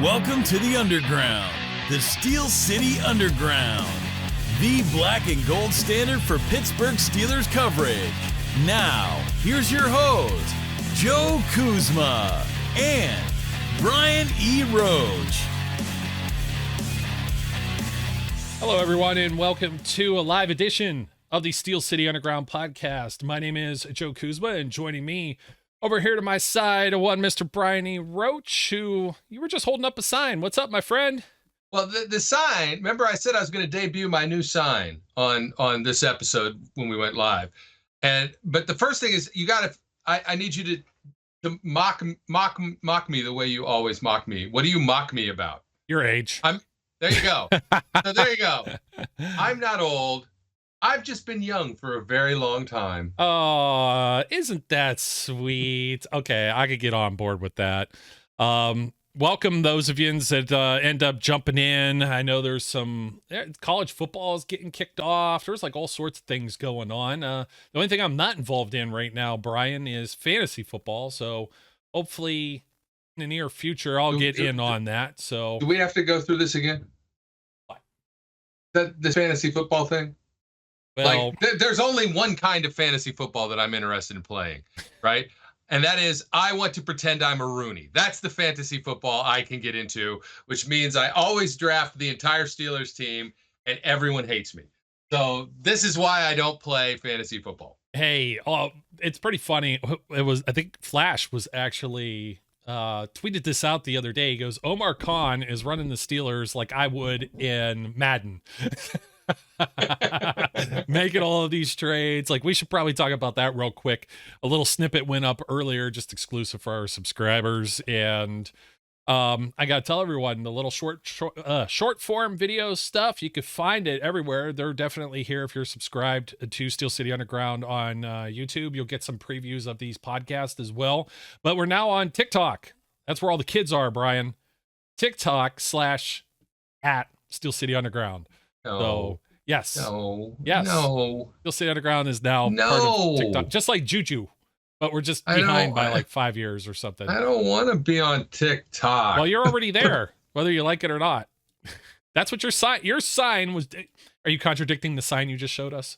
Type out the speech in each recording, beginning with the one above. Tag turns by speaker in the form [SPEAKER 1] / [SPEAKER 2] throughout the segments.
[SPEAKER 1] Welcome to the Underground, the Steel City Underground, the black and gold standard for Pittsburgh Steelers coverage. Now, here's your host, Joe Kuzma and Brian E. Roach.
[SPEAKER 2] Hello, everyone, and welcome to a live edition of the Steel City Underground podcast. My name is Joe Kuzma, and joining me over here to my side, one Mr. Brian E. Roach, who you were just holding up a sign. What's up, my friend?
[SPEAKER 3] Well, the sign, remember I said I was going to debut my new sign on this episode when we went live. But the first thing is I need you to mock me the way you always mock me. What do you mock me about?
[SPEAKER 2] Your age.
[SPEAKER 3] There you go. So there you go. I'm not old. I've just been young for a very long time.
[SPEAKER 2] Oh, isn't that sweet? Okay, I could get on board with that. Welcome those of you that end up jumping in. I know there's some college football is getting kicked off. There's like all sorts of things going on. The only thing I'm not involved in right now, Brian, is fantasy football. So hopefully in the near future, I'll get in on that. So
[SPEAKER 3] do we have to go through this again?
[SPEAKER 2] What?
[SPEAKER 3] This fantasy football thing?
[SPEAKER 2] Well,
[SPEAKER 3] there's only one kind of fantasy football that I'm interested in playing, right? And that is I want to pretend I'm a Rooney. That's the fantasy football I can get into, which means I always draft the entire Steelers team and everyone hates me. So this is why I don't play fantasy football.
[SPEAKER 2] Hey, it's pretty funny. I think Flash was actually tweeted this out the other day. He goes, Omar Khan is running the Steelers like I would in Madden. Making all of these trades. Like, we should probably talk about that real quick. A little snippet went up earlier, just exclusive for our subscribers, and I gotta tell everyone, the little short form video stuff, you could find it everywhere. They're definitely here if you're subscribed to Steel City Underground on YouTube. You'll get some previews of these podcasts as well. But we're now on TikTok. That's where all the kids are, Brian. TikTok /at Steel City Underground.
[SPEAKER 3] No.
[SPEAKER 2] So yes.
[SPEAKER 3] No.
[SPEAKER 2] Steel City Underground is now part of TikTok, just like Juju, but we're just behind by like 5 years or something.
[SPEAKER 3] I don't want to be on TikTok.
[SPEAKER 2] Well, you're already there, whether you like it or not. That's what your sign was. Are you contradicting the sign you just showed us?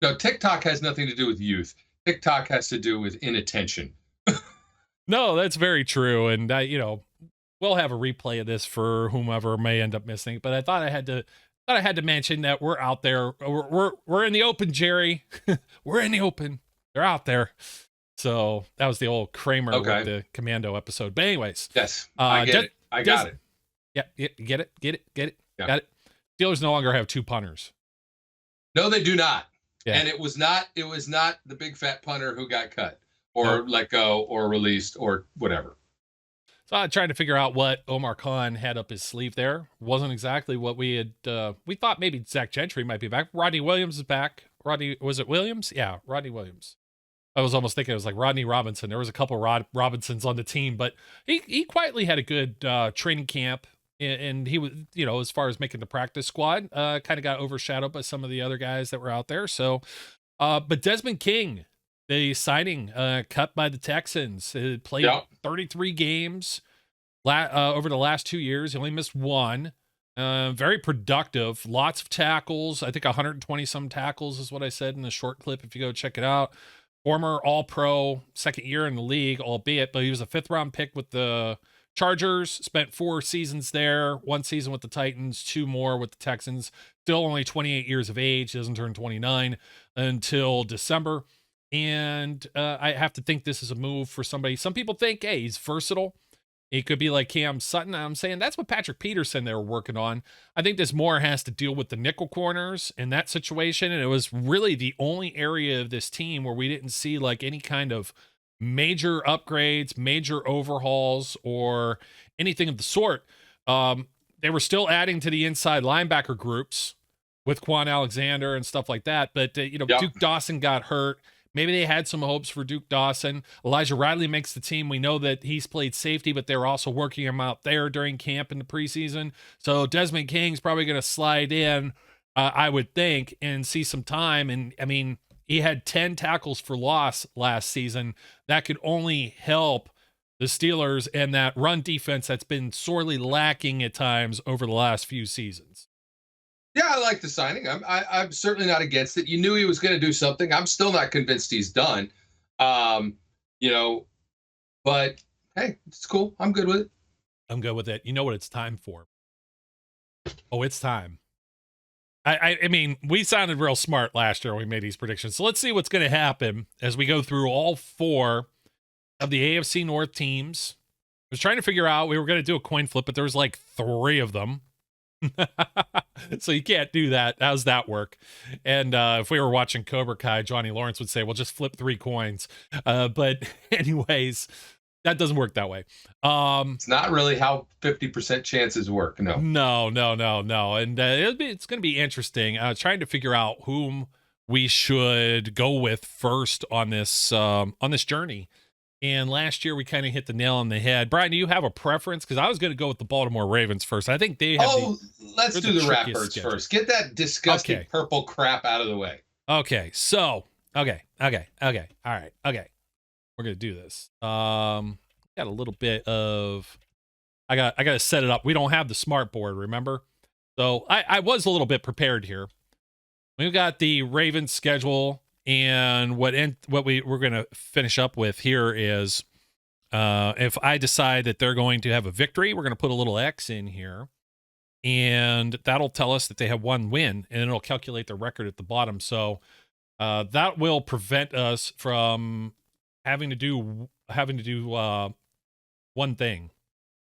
[SPEAKER 3] No, TikTok has nothing to do with youth. TikTok has to do with inattention.
[SPEAKER 2] No, that's very true. And we'll have a replay of this for whomever may end up missing. But I thought I had to mention that we're out there. We're in the open, Jerry. We're in the open. They're out there. So that was the old Kramer with the Commando episode. But anyways.
[SPEAKER 3] Yes, I get it. I got it.
[SPEAKER 2] Yeah, get it.
[SPEAKER 3] Yeah.
[SPEAKER 2] Got it. Steelers no longer have two punters.
[SPEAKER 3] No, they do not.
[SPEAKER 2] Yeah.
[SPEAKER 3] And it was not the big fat punter who got cut or let go or released or whatever.
[SPEAKER 2] So I tried to figure out what Omar Khan had up his sleeve there. Wasn't exactly what we had. We thought maybe Zach Gentry might be back. Rodney Williams is back. Was it Williams? Yeah, Rodney Williams. I was almost thinking it was like Rodney Robinson. There was a couple Robinsons on the team, but he quietly had a good training camp. And he was, as far as making the practice squad, kind of got overshadowed by some of the other guys that were out there. So, but Desmond King, the signing cut by the Texans, played 33 games over the last 2 years. He only missed one. Very productive. Lots of tackles. I think 120 some tackles is what I said in the short clip. If you go check it out. Former All-Pro, second year in the league, albeit, but he was a 5th round pick with the Chargers. Spent 4 seasons there. 1 season with the Titans. 2 more with the Texans. Still only 28 years of age. Doesn't turn 29 until December. And I have to think this is a move for somebody. Some people think, hey, he's versatile. He could be like Cam Sutton. I'm saying that's what Patrick Peterson they were working on. I think this more has to deal with the nickel corners in that situation. And it was really the only area of this team where we didn't see like any kind of major upgrades, major overhauls, or anything of the sort. They were still adding to the inside linebacker groups with Quan Alexander and stuff like that. But, Duke Dawson got hurt. Maybe they had some hopes for Duke Dawson. Elijah Radley makes the team. We know that he's played safety, but they're also working him out there during camp in the preseason. So Desmond King's probably going to slide in, I would think, and see some time. And, I mean, he had 10 tackles for loss last season. That could only help the Steelers and that run defense that's been sorely lacking at times over the last few seasons.
[SPEAKER 3] Yeah, I like the signing. I'm certainly not against it. You knew he was going to do something. I'm still not convinced he's done. You know, but hey, it's cool. I'm good with it.
[SPEAKER 2] I'm good with it. You know what it's time for? Oh, it's time. I mean, we sounded real smart last year when we made these predictions. So let's see what's going to happen as we go through all 4 of the AFC North teams. I was trying to figure out, we were going to do a coin flip, but there was like 3 of them. So you can't do that. How's that work? And if we were watching Cobra Kai, Johnny Lawrence would say, well, just flip 3 coins. But anyways, that doesn't work that way.
[SPEAKER 3] It's not really how 50% chances work. No.
[SPEAKER 2] And it's going to be interesting. Trying to figure out whom we should go with first on this journey. And last year we kind of hit the nail on the head. Brian, do you have a preference? Because I was going to go with the Baltimore Ravens first. I think they have.
[SPEAKER 3] Let's do the Ratbirds first. Get that disgusting purple crap out of the way.
[SPEAKER 2] Okay. So, okay. All right. Okay. We're going to do this. Got a little bit of. I got to set it up. We don't have the smart board, remember? So I was a little bit prepared here. We've got the Ravens schedule. And what we're going to finish up with here is if I decide that they're going to have a victory, we're going to put a little X in here. And that'll tell us that they have 1 win. And it'll calculate the record at the bottom. So that will prevent us from having to do one thing.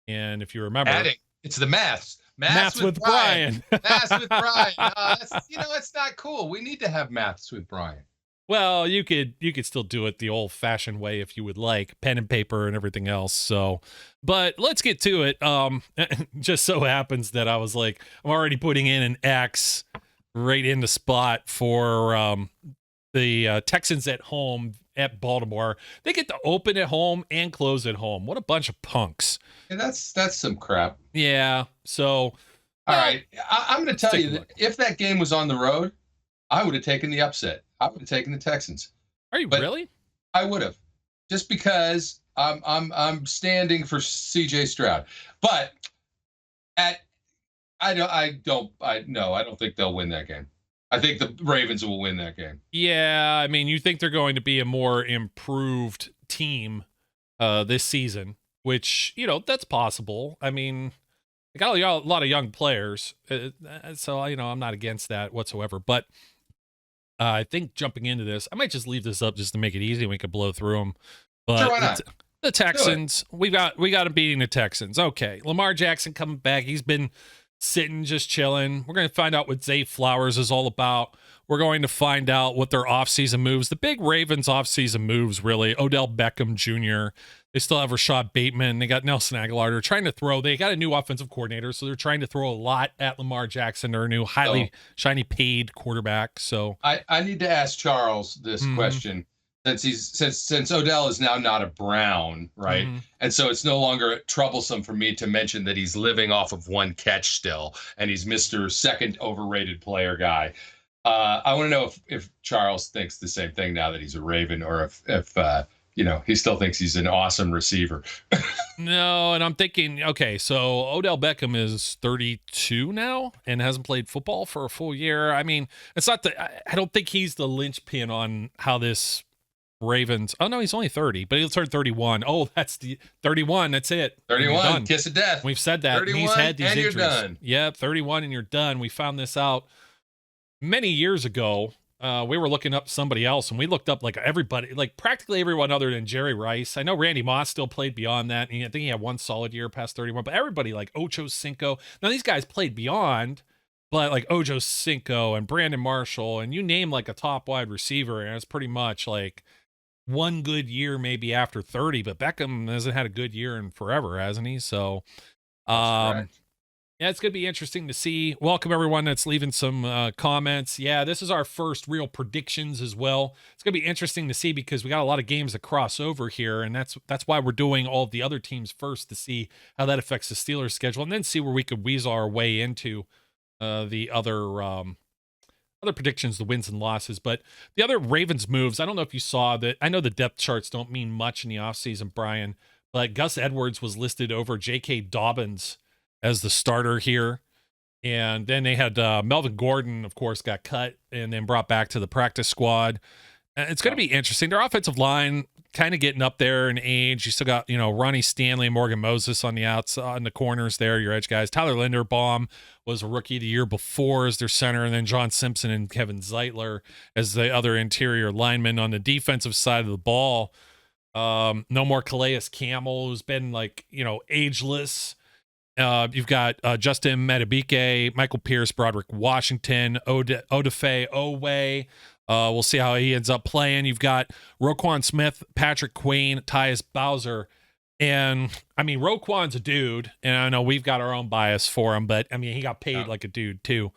[SPEAKER 2] And if you remember...
[SPEAKER 3] Adding. It's the maths.
[SPEAKER 2] Maths with Brian.
[SPEAKER 3] Maths with Brian. It's not cool. We need to have maths with Brian.
[SPEAKER 2] Well, you could still do it the old-fashioned way if you would like, pen and paper and everything else. So, but let's get to it. Just so happens that I was like, I'm already putting in an X right in the spot for the Texans at home at Baltimore. They get to open at home and close at home. What a bunch of punks.
[SPEAKER 3] And that's some crap.
[SPEAKER 2] Yeah. So,
[SPEAKER 3] all right, I'm going to tell you that if that game was on the road, I would have taken the upset. I would have taken the Texans.
[SPEAKER 2] Are you really?
[SPEAKER 3] I would have, just because I'm standing for C.J. Stroud. But I don't think they'll win that game. I think the Ravens will win that game.
[SPEAKER 2] Yeah, I mean, you think they're going to be a more improved team this season, which, that's possible. I mean, they got a lot of young players, so, I'm not against that whatsoever. But I think jumping into this, I might just leave this up just to make it easy and we could blow through them. But
[SPEAKER 3] sure, why not?
[SPEAKER 2] The Texans, we got them beating the Texans. Okay, Lamar Jackson coming back. He's been sitting, just chilling. We're going to find out what Zay Flowers is all about. We're going to find out what their offseason moves. The big Ravens offseason moves, really. Odell Beckham Jr. They still have Rashad Bateman. They got Nelson Aguilar. They're trying to throw. They got a new offensive coordinator, so they're trying to throw a lot at Lamar Jackson, their new highly shiny paid quarterback. So
[SPEAKER 3] I need to ask Charles this question. Since Odell is now not a Brown, right? And so it's no longer troublesome for me to mention that he's living off of 1 catch still, and he's Mr. Second overrated player guy. I want to know if Charles thinks the same thing now that he's a Raven, or if he still thinks he's an awesome receiver.
[SPEAKER 2] No, and I'm thinking, okay, so Odell Beckham is 32 now and hasn't played football for a full year. I mean, it's not I don't think he's the linchpin on how this Ravens. Oh no, he's only 30, but he'll turn 31. Oh, that's the 31. That's it.
[SPEAKER 3] 31. Kiss of death.
[SPEAKER 2] We've said that.
[SPEAKER 3] 31,
[SPEAKER 2] he's had these
[SPEAKER 3] and
[SPEAKER 2] injuries.
[SPEAKER 3] You're done.
[SPEAKER 2] Yeah, 31 and you're done. We found this out many years ago. We were looking up somebody else, and we looked up like everybody, like practically everyone other than Jerry Rice. I know Randy Moss still played beyond that, and I think he had 1 solid year past 31. But everybody like Ocho Cinco. Now these guys played beyond. But like Ojo Cinco and Brandon Marshall, and you name like a top wide receiver, and it's pretty much like 1 good year maybe after 30. But Beckham hasn't had a good year in forever, hasn't he? So, yeah, it's going to be interesting to see. Welcome everyone that's leaving some comments. Yeah, this is our first real predictions as well. It's going to be interesting to see because we got a lot of games that cross over here, and that's why we're doing all of the other teams first to see how that affects the Steelers schedule, and then see where we could weasel our way into the other predictions, the wins and losses. But the other Ravens moves, I don't know if you saw that. I know the depth charts don't mean much in the offseason, Brian, but Gus Edwards was listed over J.K. Dobbins as the starter here. And then they had Melvin Gordon, of course, got cut and then brought back to the practice squad. It's going to be interesting. Their offensive line kind of getting up there in age. You still got, Ronnie Stanley and Morgan Moses on the outside, on the corners there, your edge guys. Tyler Linderbaum was a rookie the year before as their center, and then John Simpson and Kevin Zeitler as the other interior linemen. On the defensive side of the ball, no more Calais Campbell, who's been ageless. You've got Justin Madubuike, Michael Pierce, Broderick Washington, Odafe Owe. We'll see how he ends up playing. You've got Roquan Smith, Patrick Queen, Tyus Bowser. And, Roquan's a dude, and I know we've got our own bias for him, but, he got paid like a dude, too.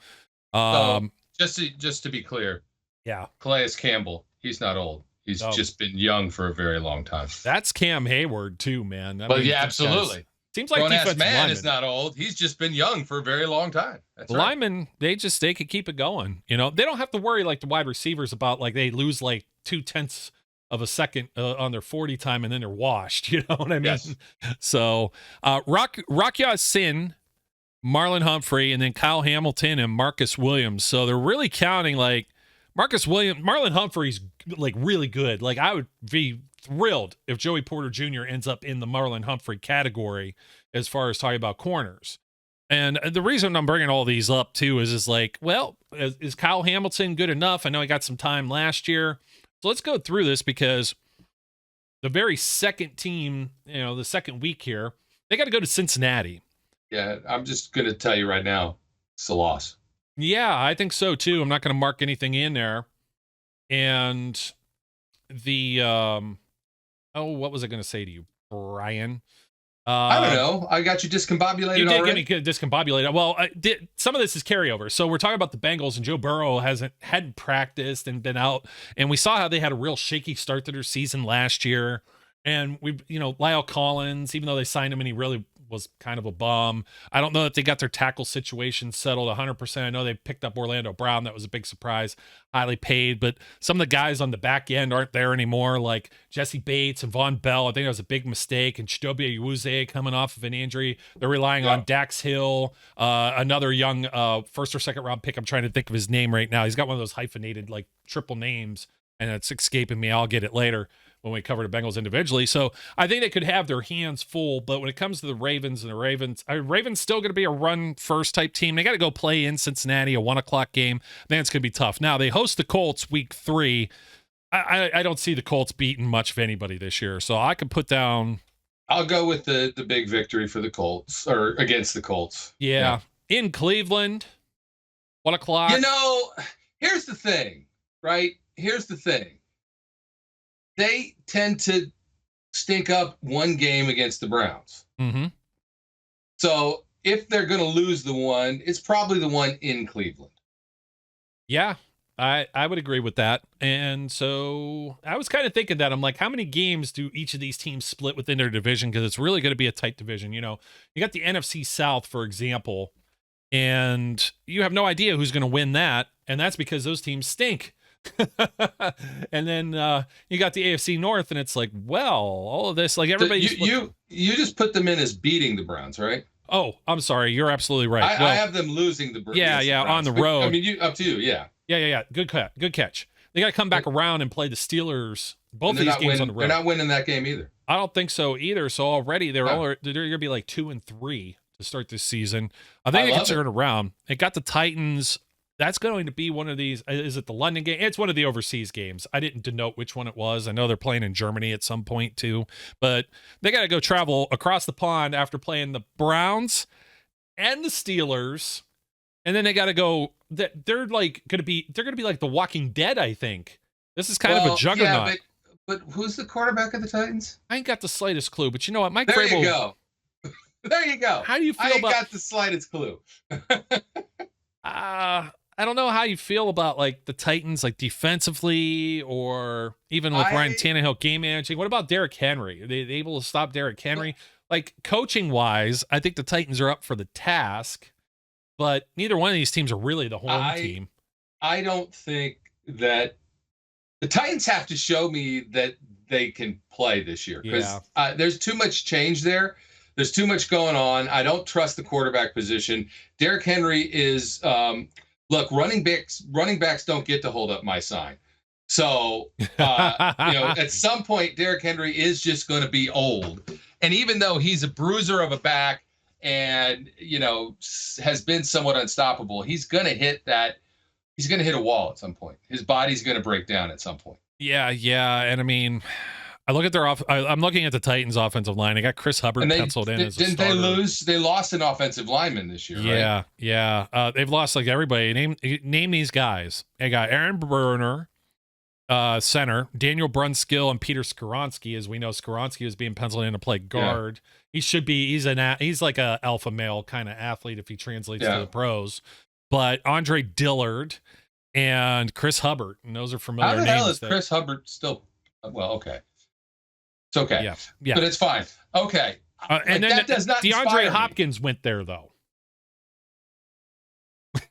[SPEAKER 3] Just to be clear.
[SPEAKER 2] Yeah.
[SPEAKER 3] Calais Campbell, he's not old. He's just been young for a very long time.
[SPEAKER 2] That's Cam Hayward, too, man.
[SPEAKER 3] Absolutely.
[SPEAKER 2] Seems like defensive
[SPEAKER 3] man
[SPEAKER 2] lineman
[SPEAKER 3] is not old. He's just been young for a very long time. That's right.
[SPEAKER 2] Linemen, they could keep it going. They don't have to worry like the wide receivers about like they lose like 0.2 of a second on their 40 time and then they're washed. You know what I mean?
[SPEAKER 3] Yes.
[SPEAKER 2] So Rock Sin, Marlon Humphrey, and then Kyle Hamilton and Marcus Williams. So they're really counting like Marlon Humphrey's like really good. Like I would be thrilled if Joey Porter Jr. ends up in the Marlon Humphrey category as far as talking about corners. And the reason I'm bringing all these up too is like, well, is Kyle Hamilton good enough? I know he got some time last year. So let's go through this because the very second team, the second week here, they got to go to Cincinnati.
[SPEAKER 3] Yeah, I'm just going to tell you right now, it's a loss.
[SPEAKER 2] Yeah, I think so too. I'm not going to mark anything in there. And the, what was I going to say to you, Brian?
[SPEAKER 3] I don't know. I got you discombobulated.
[SPEAKER 2] You did
[SPEAKER 3] already?
[SPEAKER 2] get me discombobulated. Well, some of this is carryover. So we're talking about the Bengals, and Joe Burrow hadn't practiced and been out, and we saw how they had a real shaky start to their season last year. And Lyle Collins, even though they signed him and he really was kind of a bum. I don't know if they got their tackle situation settled 100%. I know they picked up Orlando Brown. That was a big surprise, highly paid. But some of the guys on the back end aren't there anymore, like Jesse Bates and Von Bell. I think that was a big mistake. And Chidobe Awuzie coming off of an injury. They're relying on Dax Hill, another young first or second round pick. I'm trying to think of his name right now. He's got one of those hyphenated like triple names, and it's escaping me. I'll get it later when we cover the Bengals individually. So I think they could have their hands full, but when it comes to the Ravens Ravens still going to be a run first type team. They got to go play in Cincinnati, a 1:00 game. I think it's going to be tough. Now they host the Colts week 3. I don't see the Colts beating much of anybody this year. So I could put down.
[SPEAKER 3] I'll go with the big victory for the Colts or against the Colts.
[SPEAKER 2] Yeah. In Cleveland, 1:00.
[SPEAKER 3] Here's the thing, right? Here's the thing. They tend to stink up one game against the Browns.
[SPEAKER 2] Mm-hmm.
[SPEAKER 3] So if they're going to lose the one, it's probably the one in Cleveland.
[SPEAKER 2] Yeah, I would agree with that. And so I was kind of thinking that. I'm like, how many games do each of these teams split within their division? Because it's really going to be a tight division. You got the NFC South, for example, and you have no idea who's going to win that. And that's because those teams stink. And then you got the AFC North, and it's like, well, all of this, like everybody.
[SPEAKER 3] You just put them in as beating the Browns, right?
[SPEAKER 2] Oh, I'm sorry, you're absolutely right.
[SPEAKER 3] I have them losing the Browns.
[SPEAKER 2] Yeah, on the road.
[SPEAKER 3] I mean, up to you, yeah.
[SPEAKER 2] Yeah. Good catch. They got to come back around and play the Steelers. Both of these games on the road.
[SPEAKER 3] They're not winning that game either.
[SPEAKER 2] I don't think so either. So already they're going to be like 2-3 to start this season. I think they can turn around. They got the Titans. That's going to be one of these. Is it the London game? It's one of the overseas games. I didn't denote which one it was. I know they're playing in Germany at some point too, but they got to go travel across the pond after playing the Browns and the Steelers, and then they got to go. They're going to be like the Walking Dead. I think this is kind of a juggernaut.
[SPEAKER 3] Yeah, but who's the quarterback of the Titans?
[SPEAKER 2] I ain't got the slightest clue. But you know what, Mike
[SPEAKER 3] There
[SPEAKER 2] Vrabel.
[SPEAKER 3] you go. There you go.
[SPEAKER 2] How do you feel about?
[SPEAKER 3] I got the slightest clue.
[SPEAKER 2] I don't know how you feel about like the Titans, like defensively, or even with Ryan Tannehill game managing. What about Derrick Henry? Are they able to stop Derrick Henry? Like coaching wise, I think the Titans are up for the task, but neither one of these teams are really the home team.
[SPEAKER 3] I don't think that the Titans have to show me that they can play this year because
[SPEAKER 2] Yeah.
[SPEAKER 3] there's too much change there. There's too much going on. I don't trust the quarterback position. Derrick Henry is look, running backs don't get to hold up my sign. So at some point, Derrick Henry is just going to be old. And even though he's a bruiser of a back and has been somewhat unstoppable, he's going to hit a wall at some point. His body's going to break down at some point.
[SPEAKER 2] Yeah. And I mean, I look at I'm looking at the Titans offensive line. They got Chris Hubbard penciled in as a starter.
[SPEAKER 3] Didn't they lose? They lost an offensive lineman this year, right?
[SPEAKER 2] Yeah. They've lost like everybody. Name these guys. They got Aaron Burner, center, Daniel Brunskill, and Peter Skoronski. As we know, Skoronski is being penciled in to play guard. Yeah. He's like a alpha male kind of athlete if he translates to the pros. But Andre Dillard and Chris Hubbard, and those are familiar names.
[SPEAKER 3] How the hell is Chris Hubbard still? Well, okay. It's okay.
[SPEAKER 2] Yeah.
[SPEAKER 3] But it's fine. Okay.
[SPEAKER 2] And then
[SPEAKER 3] that does not
[SPEAKER 2] DeAndre Hopkins went there, though.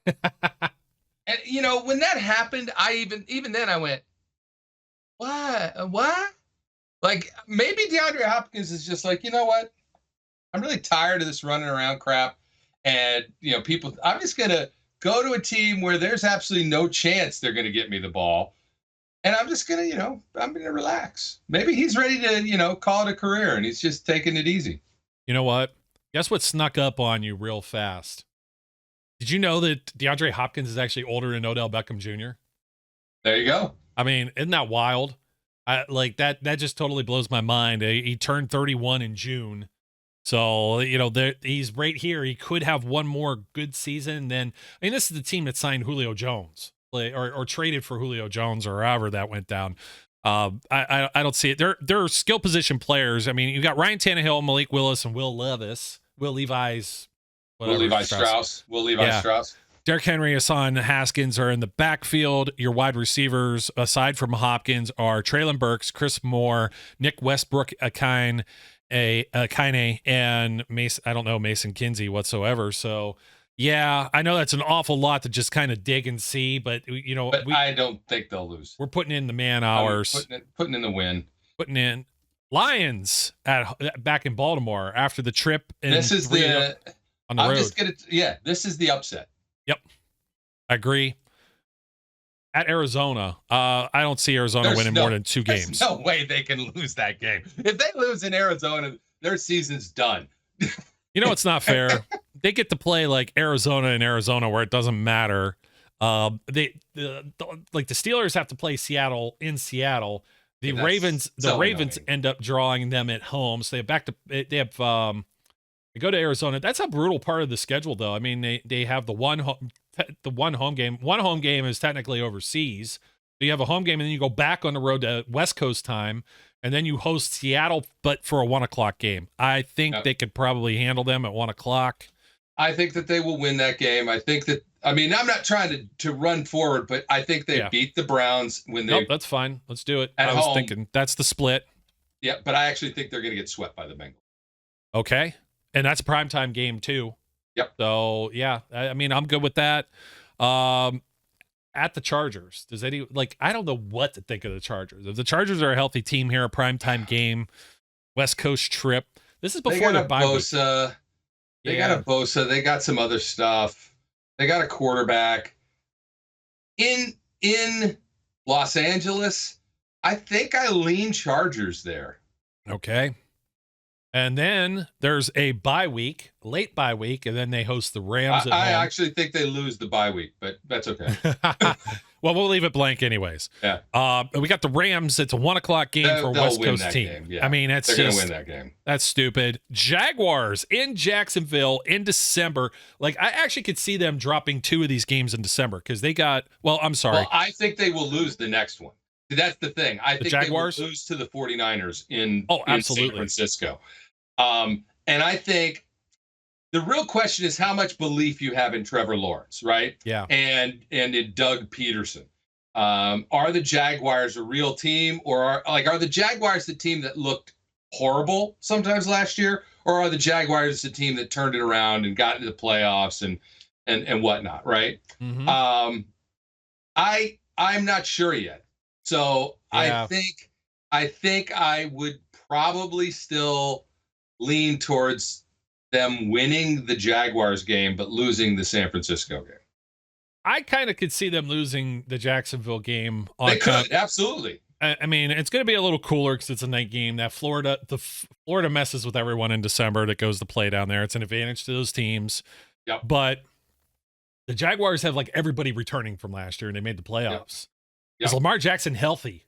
[SPEAKER 3] And, when that happened, I even then I went, what? Like, maybe DeAndre Hopkins is just like, you know what? I'm really tired of this running around crap. And, I'm just going to go to a team where there's absolutely no chance they're going to get me the ball. And I'm just going to, I'm going to relax. Maybe he's ready to, call it a career and he's just taking it easy.
[SPEAKER 2] You know what? Guess what snuck up on you real fast? Did you know that DeAndre Hopkins is actually older than Odell Beckham Jr.?
[SPEAKER 3] There you go.
[SPEAKER 2] I mean, isn't that wild? That just totally blows my mind. He turned 31 in June. So, he's right here. He could have one more good season. Then, I mean, this is the team that signed Julio Jones or traded for Julio Jones or however that went down. I don't see it. They're skill position players. I mean, you got Ryan Tannehill, Malik Willis, and Will Levi Strauss. Derrick Henry, Hassan Haskins are in the backfield. Your wide receivers, aside from Hopkins, are Treylon Burks, Chris Moore, Nick Westbrook, Akine, and Mason. I don't know Mason Kinsey whatsoever. So, yeah, I know that's an awful lot to just kind of dig and see, but
[SPEAKER 3] I don't think they'll lose.
[SPEAKER 2] We're putting in the man hours,
[SPEAKER 3] putting in the win,
[SPEAKER 2] putting in Lions back in Baltimore after the trip.
[SPEAKER 3] This is
[SPEAKER 2] on the road.
[SPEAKER 3] This is the upset.
[SPEAKER 2] Yep, I agree. At Arizona, I don't see Arizona winning more than 2 games.
[SPEAKER 3] There's no way they can lose that game. If they lose in Arizona, their season's done.
[SPEAKER 2] It's not fair. They get to play like Arizona in Arizona where it doesn't matter. The Steelers have to play Seattle in Seattle. The Ravens end up drawing them at home, so they go to Arizona. That's a brutal part of the schedule, though. I mean, they have the one home game. One home game is technically overseas. So you have a home game, and then you go back on the road to West Coast time, and then you host Seattle, but for a 1:00 game. I think they could probably handle them at 1:00.
[SPEAKER 3] I think that they will win that game. I'm not trying to run forward, but I think they beat the Browns when they.
[SPEAKER 2] Nope, that's fine. Let's do it.
[SPEAKER 3] I
[SPEAKER 2] was thinking that's the split.
[SPEAKER 3] Yeah, but I actually think they're going to get swept by the Bengals.
[SPEAKER 2] Okay. And that's a primetime game too.
[SPEAKER 3] Yep.
[SPEAKER 2] So yeah, I mean, I'm good with that. At the Chargers, I don't know what to think of the Chargers. If the Chargers are a healthy team here, a primetime game, West Coast trip. This is before the bye week.
[SPEAKER 3] They got a Bosa. They got some other stuff. They got a quarterback. In Los Angeles, I think I lean Chargers there.
[SPEAKER 2] Okay. And then there's a late bye week, and then they host the Rams at home.
[SPEAKER 3] I actually think they lose the bye week, but that's okay.
[SPEAKER 2] Well, we'll leave it blank anyways.
[SPEAKER 3] Yeah.
[SPEAKER 2] We got the Rams. It's a 1:00 game for a West Coast team.
[SPEAKER 3] Game. Yeah.
[SPEAKER 2] I mean, they're going
[SPEAKER 3] to win that game.
[SPEAKER 2] That's stupid. Jaguars in Jacksonville in December. I actually could see them dropping 2 of these games in December because they got. Well, I'm sorry.
[SPEAKER 3] Well, I think they will lose the next one. That's the thing. I think
[SPEAKER 2] Jaguars?
[SPEAKER 3] they will lose to the 49ers in
[SPEAKER 2] absolutely.
[SPEAKER 3] San Francisco. And I think the real question is how much belief you have in Trevor Lawrence, right?
[SPEAKER 2] Yeah.
[SPEAKER 3] And in Doug Peterson. Are the Jaguars a real team, or are the Jaguars the team that looked horrible sometimes last year, or are the Jaguars the team that turned it around and got into the playoffs and whatnot, right?
[SPEAKER 2] Mm-hmm.
[SPEAKER 3] I'm not sure yet. So yeah. I think I think I would probably still lean towards them winning the Jaguars game, but losing the San Francisco game.
[SPEAKER 2] I kind of could see them losing the Jacksonville game.
[SPEAKER 3] They could, absolutely.
[SPEAKER 2] I mean, it's going to be a little cooler because it's a night game. That Florida messes with everyone in December that goes to play down there. It's an advantage to those teams.
[SPEAKER 3] Yep.
[SPEAKER 2] But the Jaguars have like everybody returning from last year, and they made the playoffs.
[SPEAKER 3] Yep.
[SPEAKER 2] Is Lamar Jackson healthy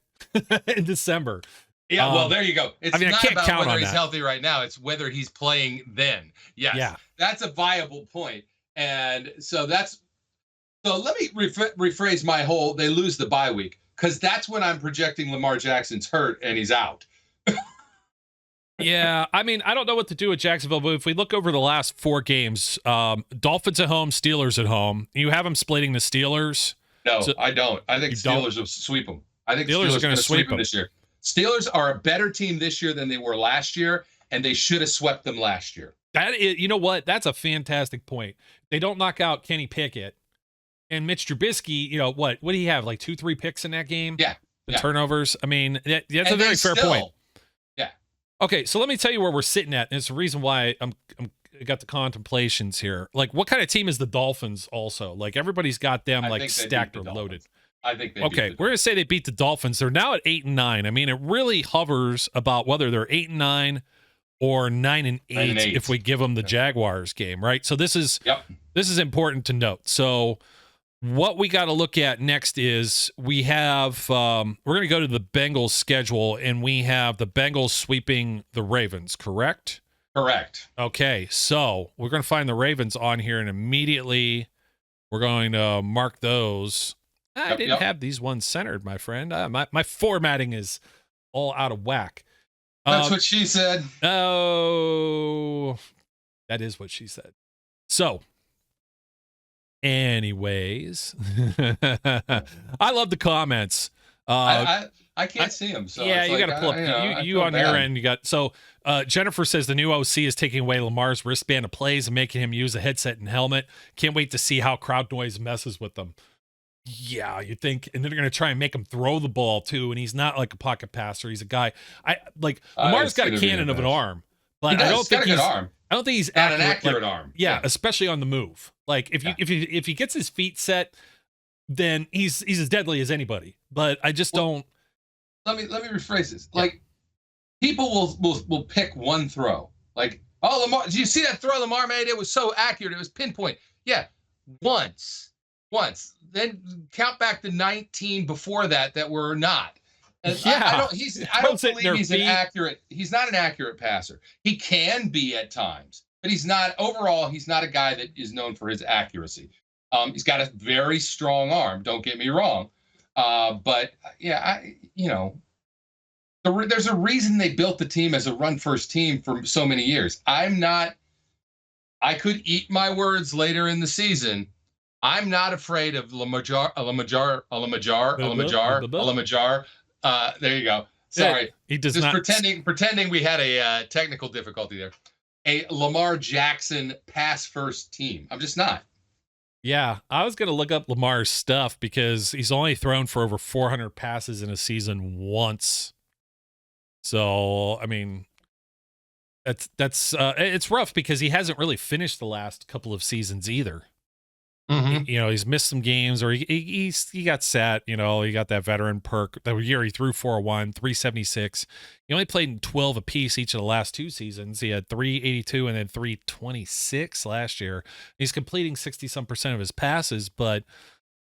[SPEAKER 2] in December?
[SPEAKER 3] Yeah, well, there you go. It's not
[SPEAKER 2] can't
[SPEAKER 3] about
[SPEAKER 2] count
[SPEAKER 3] whether
[SPEAKER 2] on
[SPEAKER 3] he's
[SPEAKER 2] that.
[SPEAKER 3] healthy right now. It's whether he's playing then. Yes,
[SPEAKER 2] Yeah.
[SPEAKER 3] That's a viable point. And so let me rephrase my whole, they lose the bye week, because that's when I'm projecting Lamar Jackson's hurt and he's out.
[SPEAKER 2] Yeah, I mean, I don't know what to do with Jacksonville, but if we look over the last 4 games, Dolphins at home, Steelers at home, you have them splitting the Steelers.
[SPEAKER 3] No,
[SPEAKER 2] So-
[SPEAKER 3] I don't. I think
[SPEAKER 2] You
[SPEAKER 3] Steelers will sweep them. I think
[SPEAKER 2] Steelers
[SPEAKER 3] Steelers
[SPEAKER 2] are
[SPEAKER 3] going to
[SPEAKER 2] sweep
[SPEAKER 3] them this year. Steelers are a better team this year than they were last year, and they should have swept them last year.
[SPEAKER 2] That is, you know what? That's a fantastic point. They don't knock out Kenny Pickett and Mitch Trubisky. You know what? What do you have? Like 2-3 picks in that game?
[SPEAKER 3] Yeah.
[SPEAKER 2] The turnovers. I mean, that's
[SPEAKER 3] And
[SPEAKER 2] a very fair point.
[SPEAKER 3] Yeah.
[SPEAKER 2] Okay, so let me tell you where we're sitting at. And it's the reason why I got the contemplations here. Like, what kind of team is the Dolphins? Also, like everybody's got them
[SPEAKER 3] I
[SPEAKER 2] like
[SPEAKER 3] think they
[SPEAKER 2] stacked
[SPEAKER 3] beat
[SPEAKER 2] or
[SPEAKER 3] the
[SPEAKER 2] loaded.
[SPEAKER 3] I think they
[SPEAKER 2] Okay, we're gonna say they beat the Dolphins. They're now at 8-9. I mean, it really hovers about whether they're 8-9 or 9-8 if we give them the Jaguars game, right? So this is important to note. So what we got to look at next is we have we're going to go to the Bengals schedule, and we have the Bengals sweeping the Ravens, correct?
[SPEAKER 3] Correct.
[SPEAKER 2] Okay, so we're going to find the Ravens on here, and immediately we're going to mark those. I didn't have these ones centered, my friend. My formatting is all out of whack.
[SPEAKER 3] That's what she said.
[SPEAKER 2] Oh, that is what she said. So, anyways, I love the comments.
[SPEAKER 3] I can't see them. So
[SPEAKER 2] yeah,
[SPEAKER 3] it's
[SPEAKER 2] you
[SPEAKER 3] like,
[SPEAKER 2] got to pull up. You on your end, you got. So, Jennifer says the new OC is taking away Lamar's wristband of plays and making him use a headset and helmet. Can't wait to see how crowd noise messes with them. Yeah, you think, and they're going to try and make him throw the ball too, and he's not like a pocket passer. He's a guy. Lamar's got a cannon of an arm, but I don't think he's
[SPEAKER 3] arm.
[SPEAKER 2] I don't think he's
[SPEAKER 3] not an accurate arm.
[SPEAKER 2] Yeah, especially on the move. Like if he gets his feet set, then he's as deadly as anybody. But I just don't.
[SPEAKER 3] Let me rephrase this. Like people will pick one throw. Like, oh, Lamar, did you see that throw Lamar made? It was so accurate. It was pinpoint. Yeah, once. Then count back to 19 before that were not. And I don't believe he's an accurate. He's not an accurate passer. He can be at times, but he's not. Overall, he's not a guy that is known for his accuracy. He's got a very strong arm. Don't get me wrong, but yeah, there's a reason they built the team as a run-first team for so many years. I could eat my words later in the season. I'm not afraid of Lamar. There you go. Sorry.
[SPEAKER 2] He does
[SPEAKER 3] just
[SPEAKER 2] not.
[SPEAKER 3] Pretending we had a technical difficulty there. A Lamar Jackson pass first team. I'm just not.
[SPEAKER 2] Yeah, I was going to look up Lamar's stuff because he's only thrown for over 400 passes in a season once. So, I mean, that's it's rough because he hasn't really finished the last couple of seasons either.
[SPEAKER 3] Mm-hmm.
[SPEAKER 2] He's missed some games, or he got set. He got that veteran perk. That year he threw 401, 376. He only played in 12 apiece each of the last 2 seasons. He had 382 and then 326 last year. He's completing 60-some% of his passes, but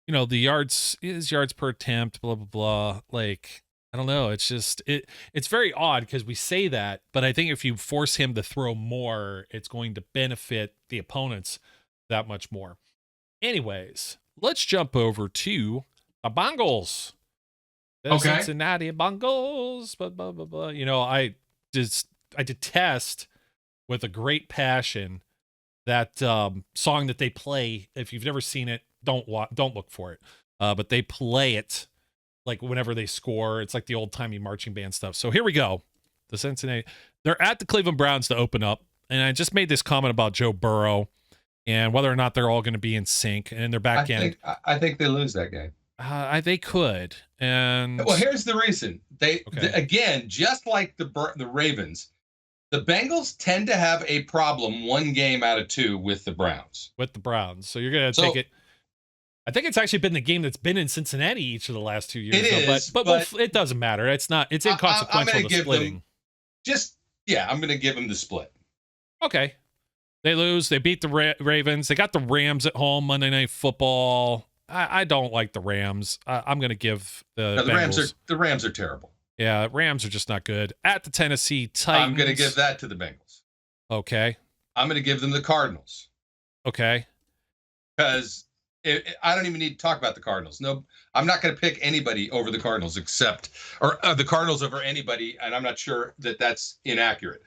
[SPEAKER 2] his yards per attempt, blah blah blah. Like, I don't know. It's just it's very odd because we say that, but I think if you force him to throw more, it's going to benefit the opponents that much more. Anyways, let's jump over to the Bengals. The Cincinnati Bengals. Blah, blah, blah, blah. I detest with a great passion that song that they play. If you've never seen it, don't look for it. But they play it like whenever they score. It's like the old timey marching band stuff. So here we go. The Cincinnati. They're at the Cleveland Browns to open up, and I just made this comment about Joe Burrow and whether or not they're all going to be in sync and in their back end.
[SPEAKER 3] I think they lose that game.
[SPEAKER 2] They could. And
[SPEAKER 3] well, here's the reason.
[SPEAKER 2] Okay.
[SPEAKER 3] Again, just like the Ravens, the Bengals tend to have a problem 1 game out of 2 with the Browns.
[SPEAKER 2] With the Browns. So you're going to take it. I think it's actually been the game that's been in Cincinnati each of the last 2 years.
[SPEAKER 3] It is,
[SPEAKER 2] but it doesn't matter. It's inconsequential to splitting.
[SPEAKER 3] I'm going to give them the split.
[SPEAKER 2] Okay. They lose. They beat the Ravens. They got the Rams at home Monday Night Football. I don't like the Rams. I'm going to give the Bengals.
[SPEAKER 3] The Rams are terrible.
[SPEAKER 2] Yeah, Rams are just not good. At the Tennessee Titans.
[SPEAKER 3] I'm going to give that to the Bengals.
[SPEAKER 2] Okay.
[SPEAKER 3] I'm going to give them the Cardinals.
[SPEAKER 2] Okay.
[SPEAKER 3] Because I don't even need to talk about the Cardinals. No, I'm not going to pick anybody over the Cardinals or the Cardinals over anybody, and I'm not sure that that's inaccurate.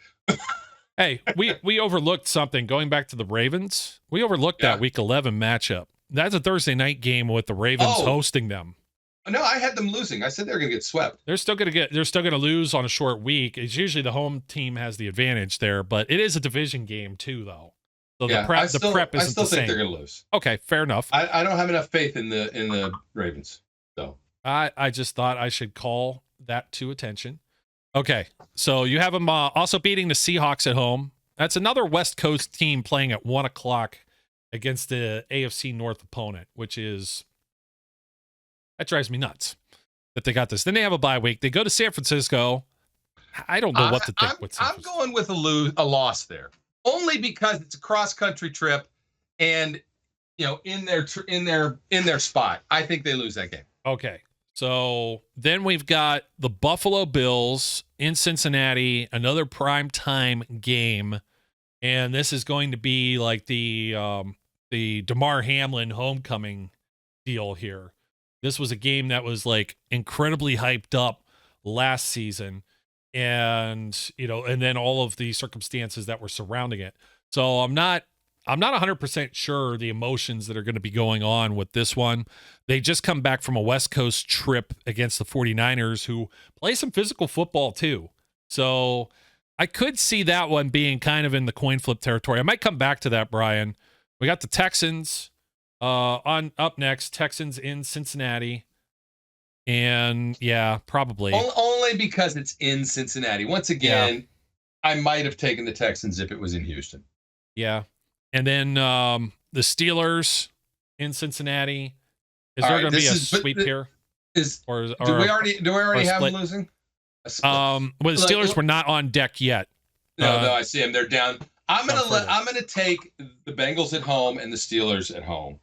[SPEAKER 2] Hey, we overlooked something. Going back to the Ravens, we overlooked that Week 11 matchup. That's a Thursday night game with the Ravens hosting them.
[SPEAKER 3] No, I had them losing. I said they were going to get swept.
[SPEAKER 2] They're still going to lose on a short week. It's usually the home team has the advantage there, but it is a division game too, though. So the prep isn't the same.
[SPEAKER 3] I still think they're going to lose.
[SPEAKER 2] Okay, fair enough.
[SPEAKER 3] I don't have enough faith in the Ravens. So
[SPEAKER 2] I just thought I should call that to attention. Okay, so you have them also beating the Seahawks at home. That's another West Coast team playing at 1:00 against the AFC North opponent, that drives me nuts that they got this. Then they have a bye week. They go to San Francisco. I don't know what to think.
[SPEAKER 3] I'm going with a loss there, only because it's a cross-country trip, and in their spot, I think they lose that game.
[SPEAKER 2] Okay. So then we've got the Buffalo Bills in Cincinnati, another primetime game. And this is going to be like the Damar Hamlin homecoming deal here. This was a game that was like incredibly hyped up last season. And, and then all of the circumstances that were surrounding it. So I'm not 100% sure the emotions that are going to be going on with this one. They just come back from a West Coast trip against the 49ers, who play some physical football too. So I could see that one being kind of in the coin flip territory. I might come back to that, Brian. We got the Texans on up next, Texans in Cincinnati. And yeah, probably.
[SPEAKER 3] Only because it's in Cincinnati. Once again, I might have taken the Texans if it was in Houston.
[SPEAKER 2] Yeah. And then the Steelers in Cincinnati. Is there going to be a sweep here?
[SPEAKER 3] Do we already have them losing?
[SPEAKER 2] Well, the Steelers were not on deck yet.
[SPEAKER 3] No, I see them. They're down. I'm gonna take the Bengals at home and the Steelers at home,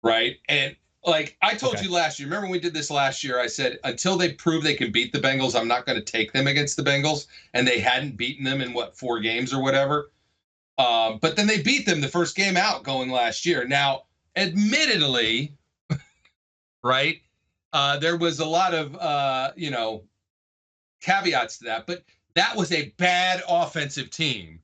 [SPEAKER 3] right? And like I told you last year, remember when we did this last year? I said until they prove they can beat the Bengals, I'm not going to take them against the Bengals, and they hadn't beaten them in 4 games or whatever. But then they beat them the first game out going last year. Now, admittedly, right, there was a lot of, caveats to that. But that was a bad offensive team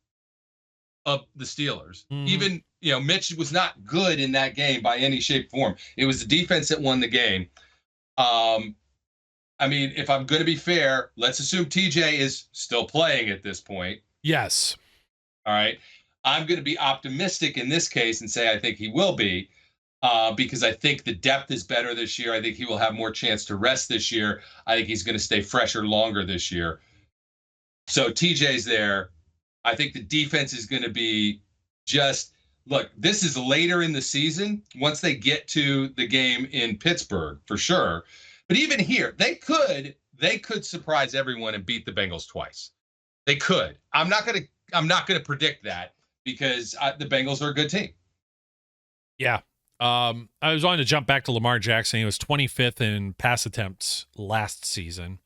[SPEAKER 3] of the Steelers. Mm-hmm. Even, Mitch was not good in that game by any shape or form. It was the defense that won the game. If I'm going to be fair, let's assume TJ is still playing at this point.
[SPEAKER 2] Yes.
[SPEAKER 3] All right. I'm going to be optimistic in this case and say I think he will be because I think the depth is better this year. I think he will have more chance to rest this year. I think he's going to stay fresher longer this year. So TJ's there. I think the defense is going to be look, this is later in the season once they get to the game in Pittsburgh for sure. But even here, they could surprise everyone and beat the Bengals twice. They could. I'm not going to predict that because the Bengals are a good team.
[SPEAKER 2] Yeah. I was wanting to jump back to Lamar Jackson. He was 25th in pass attempts last season.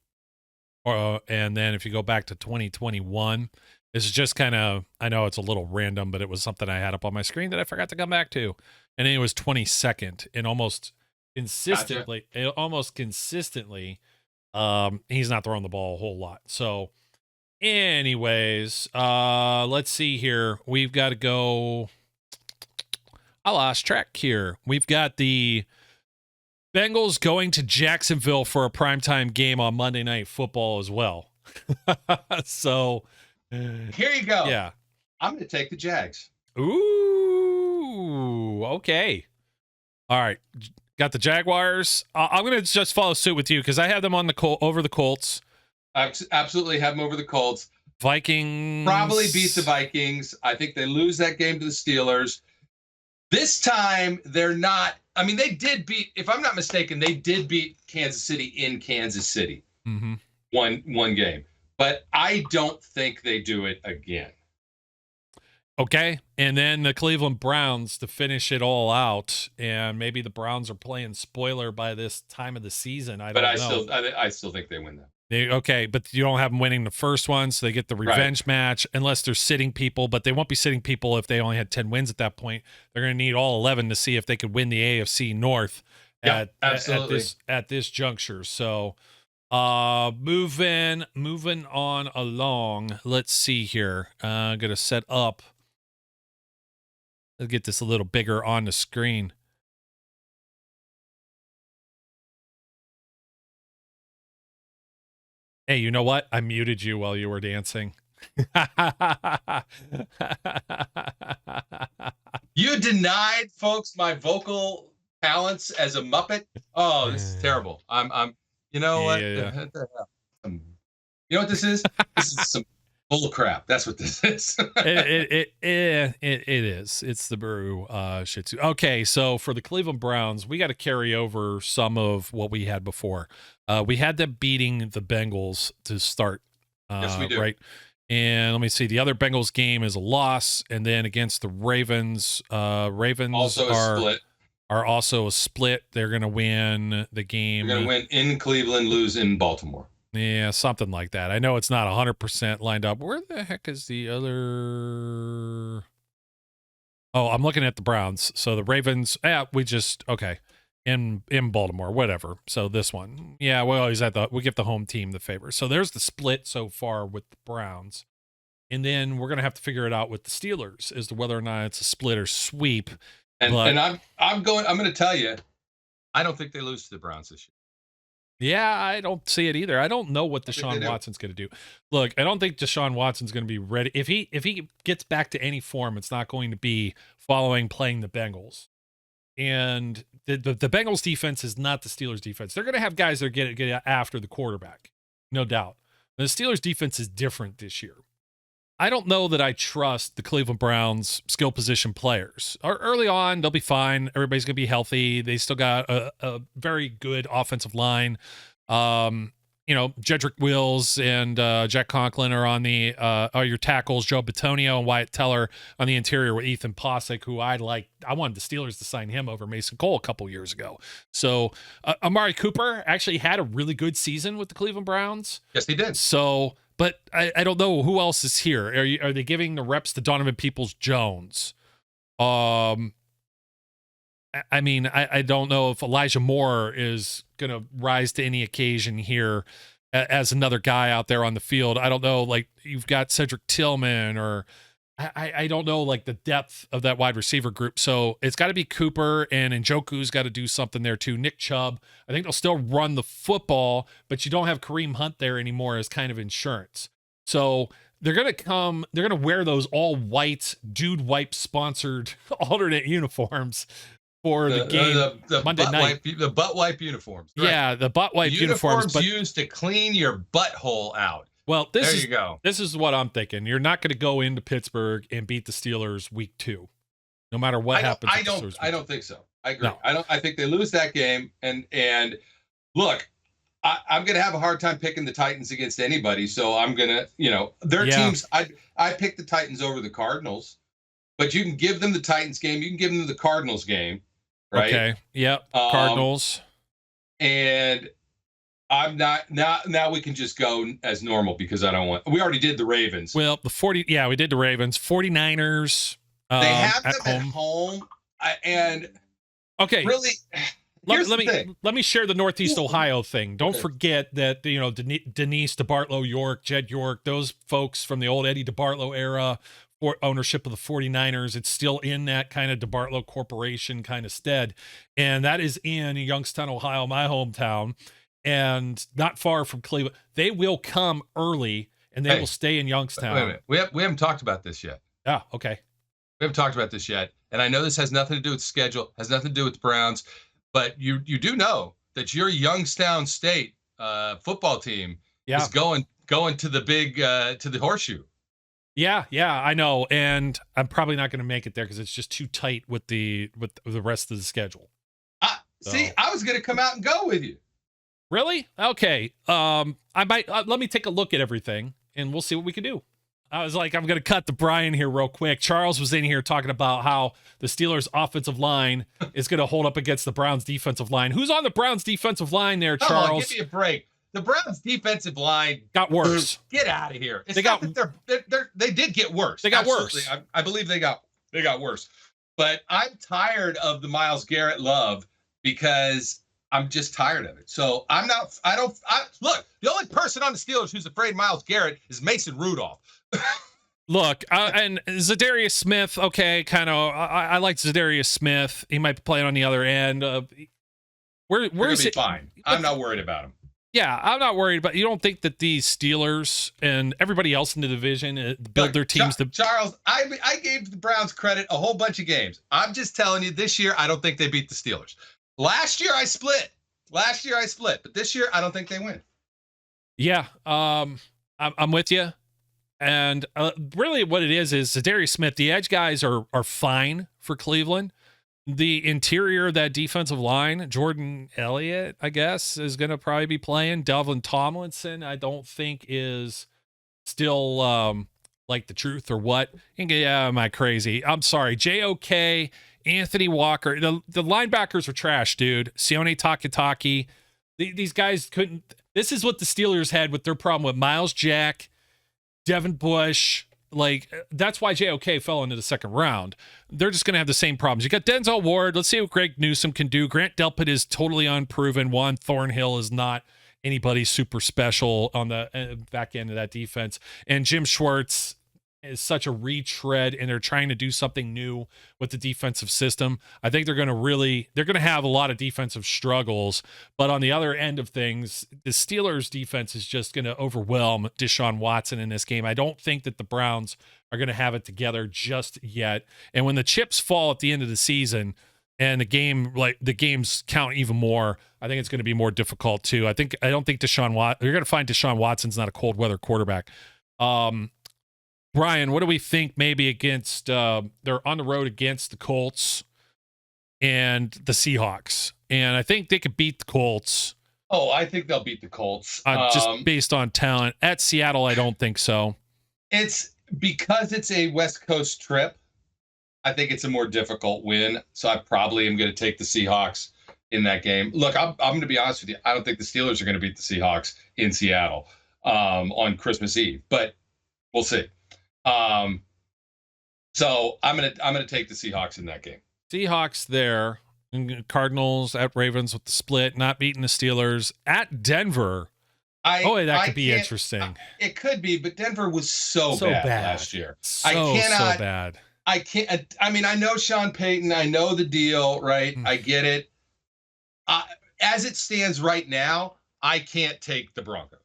[SPEAKER 2] And then if you go back to 2021, this is just kind of, I know it's a little random, but it was something I had up on my screen that I forgot to come back to. And then he was 22nd and almost consistently, he's not throwing the ball a whole lot. So anyways, let's see here. We've got to go. I lost track here. We've got the Bengals going to Jacksonville for a primetime game on Monday Night Football as well. So
[SPEAKER 3] here you go.
[SPEAKER 2] Yeah.
[SPEAKER 3] I'm going to take the Jags.
[SPEAKER 2] Ooh, okay. All right. Got the Jaguars. I'm going to just follow suit with you because I have them on the over the Colts.
[SPEAKER 3] I absolutely have them over the Colts.
[SPEAKER 2] Vikings.
[SPEAKER 3] Probably beat the Vikings. I think they lose that game to the Steelers. This time, they're not. I mean, they did beat, if I'm not mistaken, they did beat Kansas City in Kansas City.
[SPEAKER 2] Mm-hmm.
[SPEAKER 3] One game. But I don't think they do it again.
[SPEAKER 2] Okay. And then the Cleveland Browns to finish it all out. And maybe the Browns are playing spoiler by this time of the season. I don't know.
[SPEAKER 3] I still think they win that.
[SPEAKER 2] Okay, but you don't have them winning the first one, so they get the revenge match unless they're sitting people, but they won't be sitting people if they only had 10 wins at that point. They're going to need all 11 to see if they could win the AFC North at this juncture. So moving on along. Let's see here. I'm going to set up. Let's get this a little bigger on the screen. Hey, you know what? I muted you while you were dancing.
[SPEAKER 3] You denied folks my vocal talents as a Muppet. Oh, this is terrible. I'm you know what?
[SPEAKER 2] Yeah.
[SPEAKER 3] You know what this is? This is some bull crap. That's what this is.
[SPEAKER 2] It is. It's the Brew Shih Tzu. Okay, so for the Cleveland Browns, we got to carry over some of what we had before. We had them beating the Bengals to start.
[SPEAKER 3] Yes, we do.
[SPEAKER 2] Right. And let me see. The other Bengals game is a loss, and then against the Ravens, Ravens are also a split. They're going to win the game.
[SPEAKER 3] They're going to win in Cleveland, lose in Baltimore.
[SPEAKER 2] Yeah, something like that. I know it's not 100% lined up. Where the heck is the other? Oh, I'm looking at the Browns. So the Ravens, okay. In Baltimore, whatever. So this one. Yeah, we always we give the home team the favor. So there's the split so far with the Browns. And then we're going to have to figure it out with the Steelers as to whether or not it's a split or sweep.
[SPEAKER 3] And I'm going to tell you, I don't think they lose to the Browns this year.
[SPEAKER 2] Yeah, I don't see it either. I don't know what Deshaun Watson's going to do. Look, I don't think Deshaun Watson's going to be ready. If he gets back to any form, it's not going to be following playing the Bengals. And the Bengals defense is not the Steelers defense. They're going to have guys that get after the quarterback, no doubt. The Steelers defense is different this year. I don't know that I trust the Cleveland Browns skill position players. Early on, they'll be fine. Everybody's going to be healthy. They still got a very good offensive line. Jedrick Wills and Jack Conklin are on are your tackles. Joe Bitonio and Wyatt Teller on the interior with Ethan Posick, who I wanted the Steelers to sign him over Mason Cole a couple years ago. So Amari Cooper actually had a really good season with the Cleveland Browns.
[SPEAKER 3] Yes, he did.
[SPEAKER 2] So, but I don't know who else is here. Are they giving the reps to Donovan Peoples-Jones? I mean, I don't know if Elijah Moore is going to rise to any occasion here as another guy out there on the field. I don't know, like you've got Cedric Tillman or I don't know, like the depth of that wide receiver group. So it's got to be Cooper, and Njoku's got to do something there too. Nick Chubb, I think they'll still run the football, but you don't have Kareem Hunt there anymore as kind of insurance. So they're going to wear those all white Dude Wipe sponsored alternate uniforms for the game Monday night.
[SPEAKER 3] The butt wipe uniforms. Right?
[SPEAKER 2] Yeah, the butt wipe uniforms.
[SPEAKER 3] But used to clean your butthole out.
[SPEAKER 2] Well,
[SPEAKER 3] there you go.
[SPEAKER 2] This is what I'm thinking. You're not going to go into Pittsburgh and beat the Steelers week 2, no matter what happens.
[SPEAKER 3] I don't think so. I agree. No. I think they lose that game. And look, I'm going to have a hard time picking the Titans against anybody. So I'm going to, their teams. I picked the Titans over the Cardinals, but you can give them the Titans game. You can give them the Cardinals game. Right.
[SPEAKER 2] Okay. Yep. Cardinals.
[SPEAKER 3] And I'm not now we can just go as normal because we already did the Ravens.
[SPEAKER 2] Well, we did the Ravens. 49ers.
[SPEAKER 3] They have them at home. And
[SPEAKER 2] okay.
[SPEAKER 3] Really,
[SPEAKER 2] let me share the Northeast Ohio thing. Don't forget that, Denise DeBartolo York, Jed York, those folks from the old Eddie DeBartolo era, for ownership of the 49ers. It's still in that kind of DeBartolo Corporation kind of stead. And that is in Youngstown, Ohio, my hometown, and not far from Cleveland. They will come early and they will stay in Youngstown.
[SPEAKER 3] Wait a minute. We haven't talked about this yet.
[SPEAKER 2] Ah, okay.
[SPEAKER 3] We haven't talked about this yet. And I know this has nothing to do with the schedule, has nothing to do with the Browns. but you do know that your Youngstown State football team is going to the big to the horseshoe.
[SPEAKER 2] Yeah, I know, and I'm probably not going to make it there because it's just too tight with the rest of the schedule.
[SPEAKER 3] See, I was going to come out and go with you.
[SPEAKER 2] Really? Okay. I might let me take a look at everything, and we'll see what we can do. I was like, I'm going to cut to Brian here real quick. Charles was in here talking about how the Steelers' offensive line is going to hold up against the Browns' defensive line. Who's on the Browns' defensive line there, Charles?
[SPEAKER 3] Come on, give me a break. The Browns' defensive line
[SPEAKER 2] got worse.
[SPEAKER 3] Get out of here. It's they did get worse.
[SPEAKER 2] They got
[SPEAKER 3] Absolutely.
[SPEAKER 2] worse.
[SPEAKER 3] I believe they got worse. But I'm tired of the Myles Garrett love because I'm just tired of it. So look, the only person on the Steelers who's afraid of Myles Garrett is Mason Rudolph.
[SPEAKER 2] Look, and Zadarius Smith, okay, kind of. I like Zadarius Smith. He might be playing on the other end. Where's it?
[SPEAKER 3] Fine. I'm not worried about him.
[SPEAKER 2] Yeah, I'm not worried, but you don't think that these Steelers and everybody else in the division build their teams to...
[SPEAKER 3] Charles, I gave the Browns credit a whole bunch of games. I'm just telling you, this year, I don't think they beat the Steelers. Last year, I split. But this year, I don't think they win.
[SPEAKER 2] Yeah, I'm with you. And really what it is Zadarius Smith, the edge guys are fine for Cleveland. The interior of that defensive line, Jordan Elliott, I guess, is going to probably be playing. Delvin Tomlinson, I don't think is still like the truth or what. Yeah, am I crazy? I'm sorry. JOK, Anthony Walker. The linebackers are trash, dude. Sione Takitaki. These guys couldn't. This is what the Steelers had with their problem with Miles Jack, Devin Bush. Like, that's why JOK fell into the second round. They're just going to have the same problems. You got Denzel Ward. Let's see what Greg Newsome can do. Grant Delpit is totally unproven. Juan Thornhill is not anybody super special on the back end of that defense. And Jim Schwartz is such a retread, and they're trying to do something new with the defensive system. I think they're going to have a lot of defensive struggles, but on the other end of things, the Steelers defense is just going to overwhelm Deshaun Watson in this game. I don't think that the Browns are going to have it together just yet. And when the chips fall at the end of the season and the games count even more, I think it's going to be more difficult too. I don't think you're going to find Deshaun Watson's not a cold weather quarterback. Brian, what do we think maybe against they're on the road against the Colts and the Seahawks? And I think they could beat the Colts.
[SPEAKER 3] Oh, I think they'll beat the Colts.
[SPEAKER 2] Just based on talent. At Seattle, I don't think so.
[SPEAKER 3] It's because it's a West Coast trip. I think it's a more difficult win. So I probably am going to take the Seahawks in that game. Look, I'm going to be honest with you. I don't think the Steelers are going to beat the Seahawks in Seattle on Christmas Eve, but we'll see. So I'm gonna take the Seahawks in that game.
[SPEAKER 2] Seahawks there, Cardinals at Ravens with the split, not beating the Steelers at Denver. That could be interesting.
[SPEAKER 3] It could be, but Denver was so bad last year.
[SPEAKER 2] So bad.
[SPEAKER 3] I can't. I mean, I know Sean Payton. I know the deal, right? I get it. As it stands right now, I can't take the Broncos.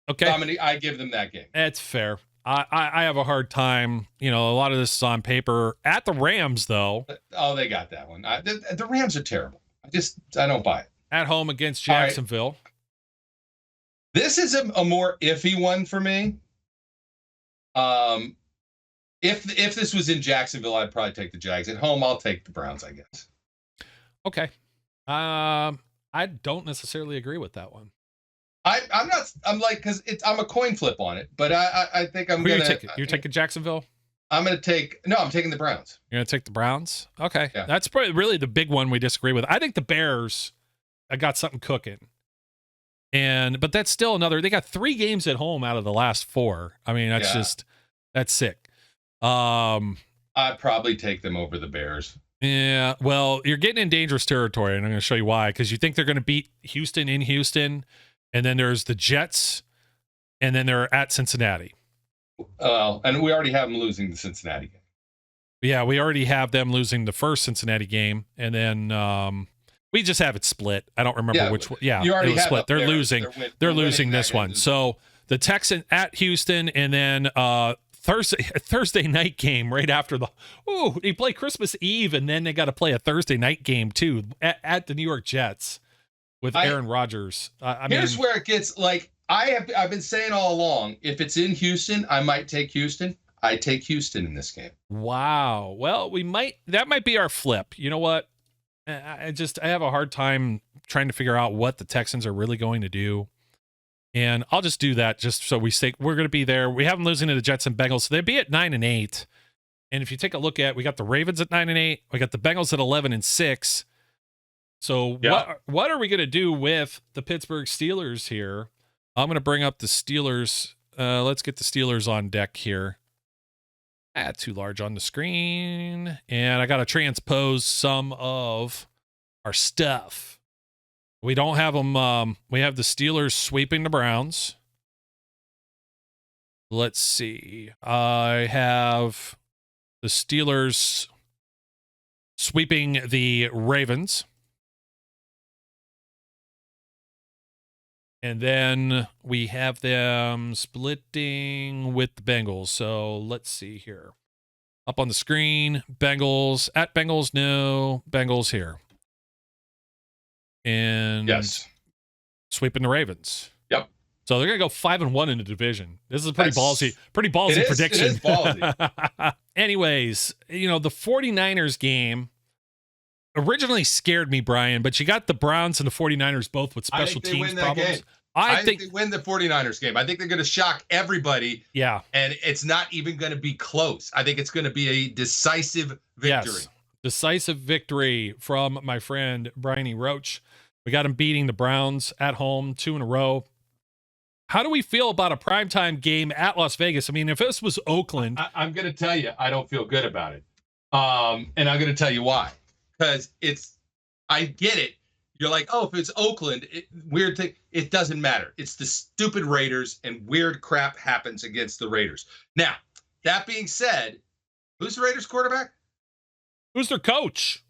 [SPEAKER 2] Okay,
[SPEAKER 3] so I give them that game.
[SPEAKER 2] That's fair. I have a hard time. A lot of this is on paper. At the Rams, though.
[SPEAKER 3] Oh, they got that one. The Rams are terrible. I don't buy it.
[SPEAKER 2] At home against Jacksonville.
[SPEAKER 3] Right. This is a more iffy one for me. If this was in Jacksonville, I'd probably take the Jags. At home, I'll take the Browns, I guess.
[SPEAKER 2] Okay. I don't necessarily agree with that one.
[SPEAKER 3] I'm a coin flip on it, but I think I'm going to.
[SPEAKER 2] You're taking Jacksonville?
[SPEAKER 3] I'm taking the Browns.
[SPEAKER 2] You're going to take the Browns? Okay.
[SPEAKER 3] Yeah.
[SPEAKER 2] That's probably really the big one we disagree with. I think the Bears got something cooking. But that's still they got 3 games at home out of the last 4. I mean, that's sick.
[SPEAKER 3] I'd probably take them over the Bears.
[SPEAKER 2] Yeah. Well, you're getting in dangerous territory, and I'm going to show you why. Because you think they're going to beat Houston in Houston. And then there's the Jets, and then they're at Cincinnati.
[SPEAKER 3] And we already have them losing the Cincinnati game.
[SPEAKER 2] Yeah, we already have them losing the first Cincinnati game, and then we just have it split. I don't remember which one. Yeah, it was split. They're losing. They're losing this one. So the Texans at Houston, and then Thursday night game right after they play Christmas Eve, and then they got to play a Thursday night game too at the New York Jets with Aaron Rodgers.
[SPEAKER 3] Here's where it gets like I've been saying all along. If it's in Houston, I might take Houston. I take Houston in this game.
[SPEAKER 2] Wow. Well, that might be our flip. You know what? I have a hard time trying to figure out what the Texans are really going to do. And I'll just do that just so we say we're going to be there. We have them losing to the Jets and Bengals, so they'd be at 9-8. And if you take a look at, we got the Ravens at 9-8, we got the Bengals at 11-6. So what are we going to do with the Pittsburgh Steelers here? I'm going to bring up the Steelers. Let's get the Steelers on deck here. Too large on the screen, and I got to transpose some of our stuff. We don't have them. We have the Steelers sweeping the Browns. Let's see. I have the Steelers sweeping the Ravens. And then we have them splitting with the Bengals. So let's see here. Up on the screen, Bengals, at Bengals, no, Bengals here. And sweeping the Ravens.
[SPEAKER 3] Yep.
[SPEAKER 2] So they're going to go 5-1 in the division. This is a pretty ballsy prediction.
[SPEAKER 3] It is ballsy.
[SPEAKER 2] Anyways, the 49ers game originally scared me, Brian, but you got the Browns and the 49ers both with special teams problems.
[SPEAKER 3] I think they win the 49ers game. I think they're going to shock everybody.
[SPEAKER 2] Yeah.
[SPEAKER 3] And it's not even going to be close. I think it's going to be a decisive victory.
[SPEAKER 2] Yes. Decisive victory from my friend Bryony Roach. We got him beating the Browns at home 2 in a row. How do we feel about a primetime game at Las Vegas? I mean, if this was Oakland.
[SPEAKER 3] I'm going to tell you, I don't feel good about it. And I'm going to tell you why. Because I get it. You're like, oh, if it's Oakland, weird thing. It doesn't matter. It's the stupid Raiders, and weird crap happens against the Raiders. Now, that being said, who's the Raiders quarterback?
[SPEAKER 2] Who's their coach?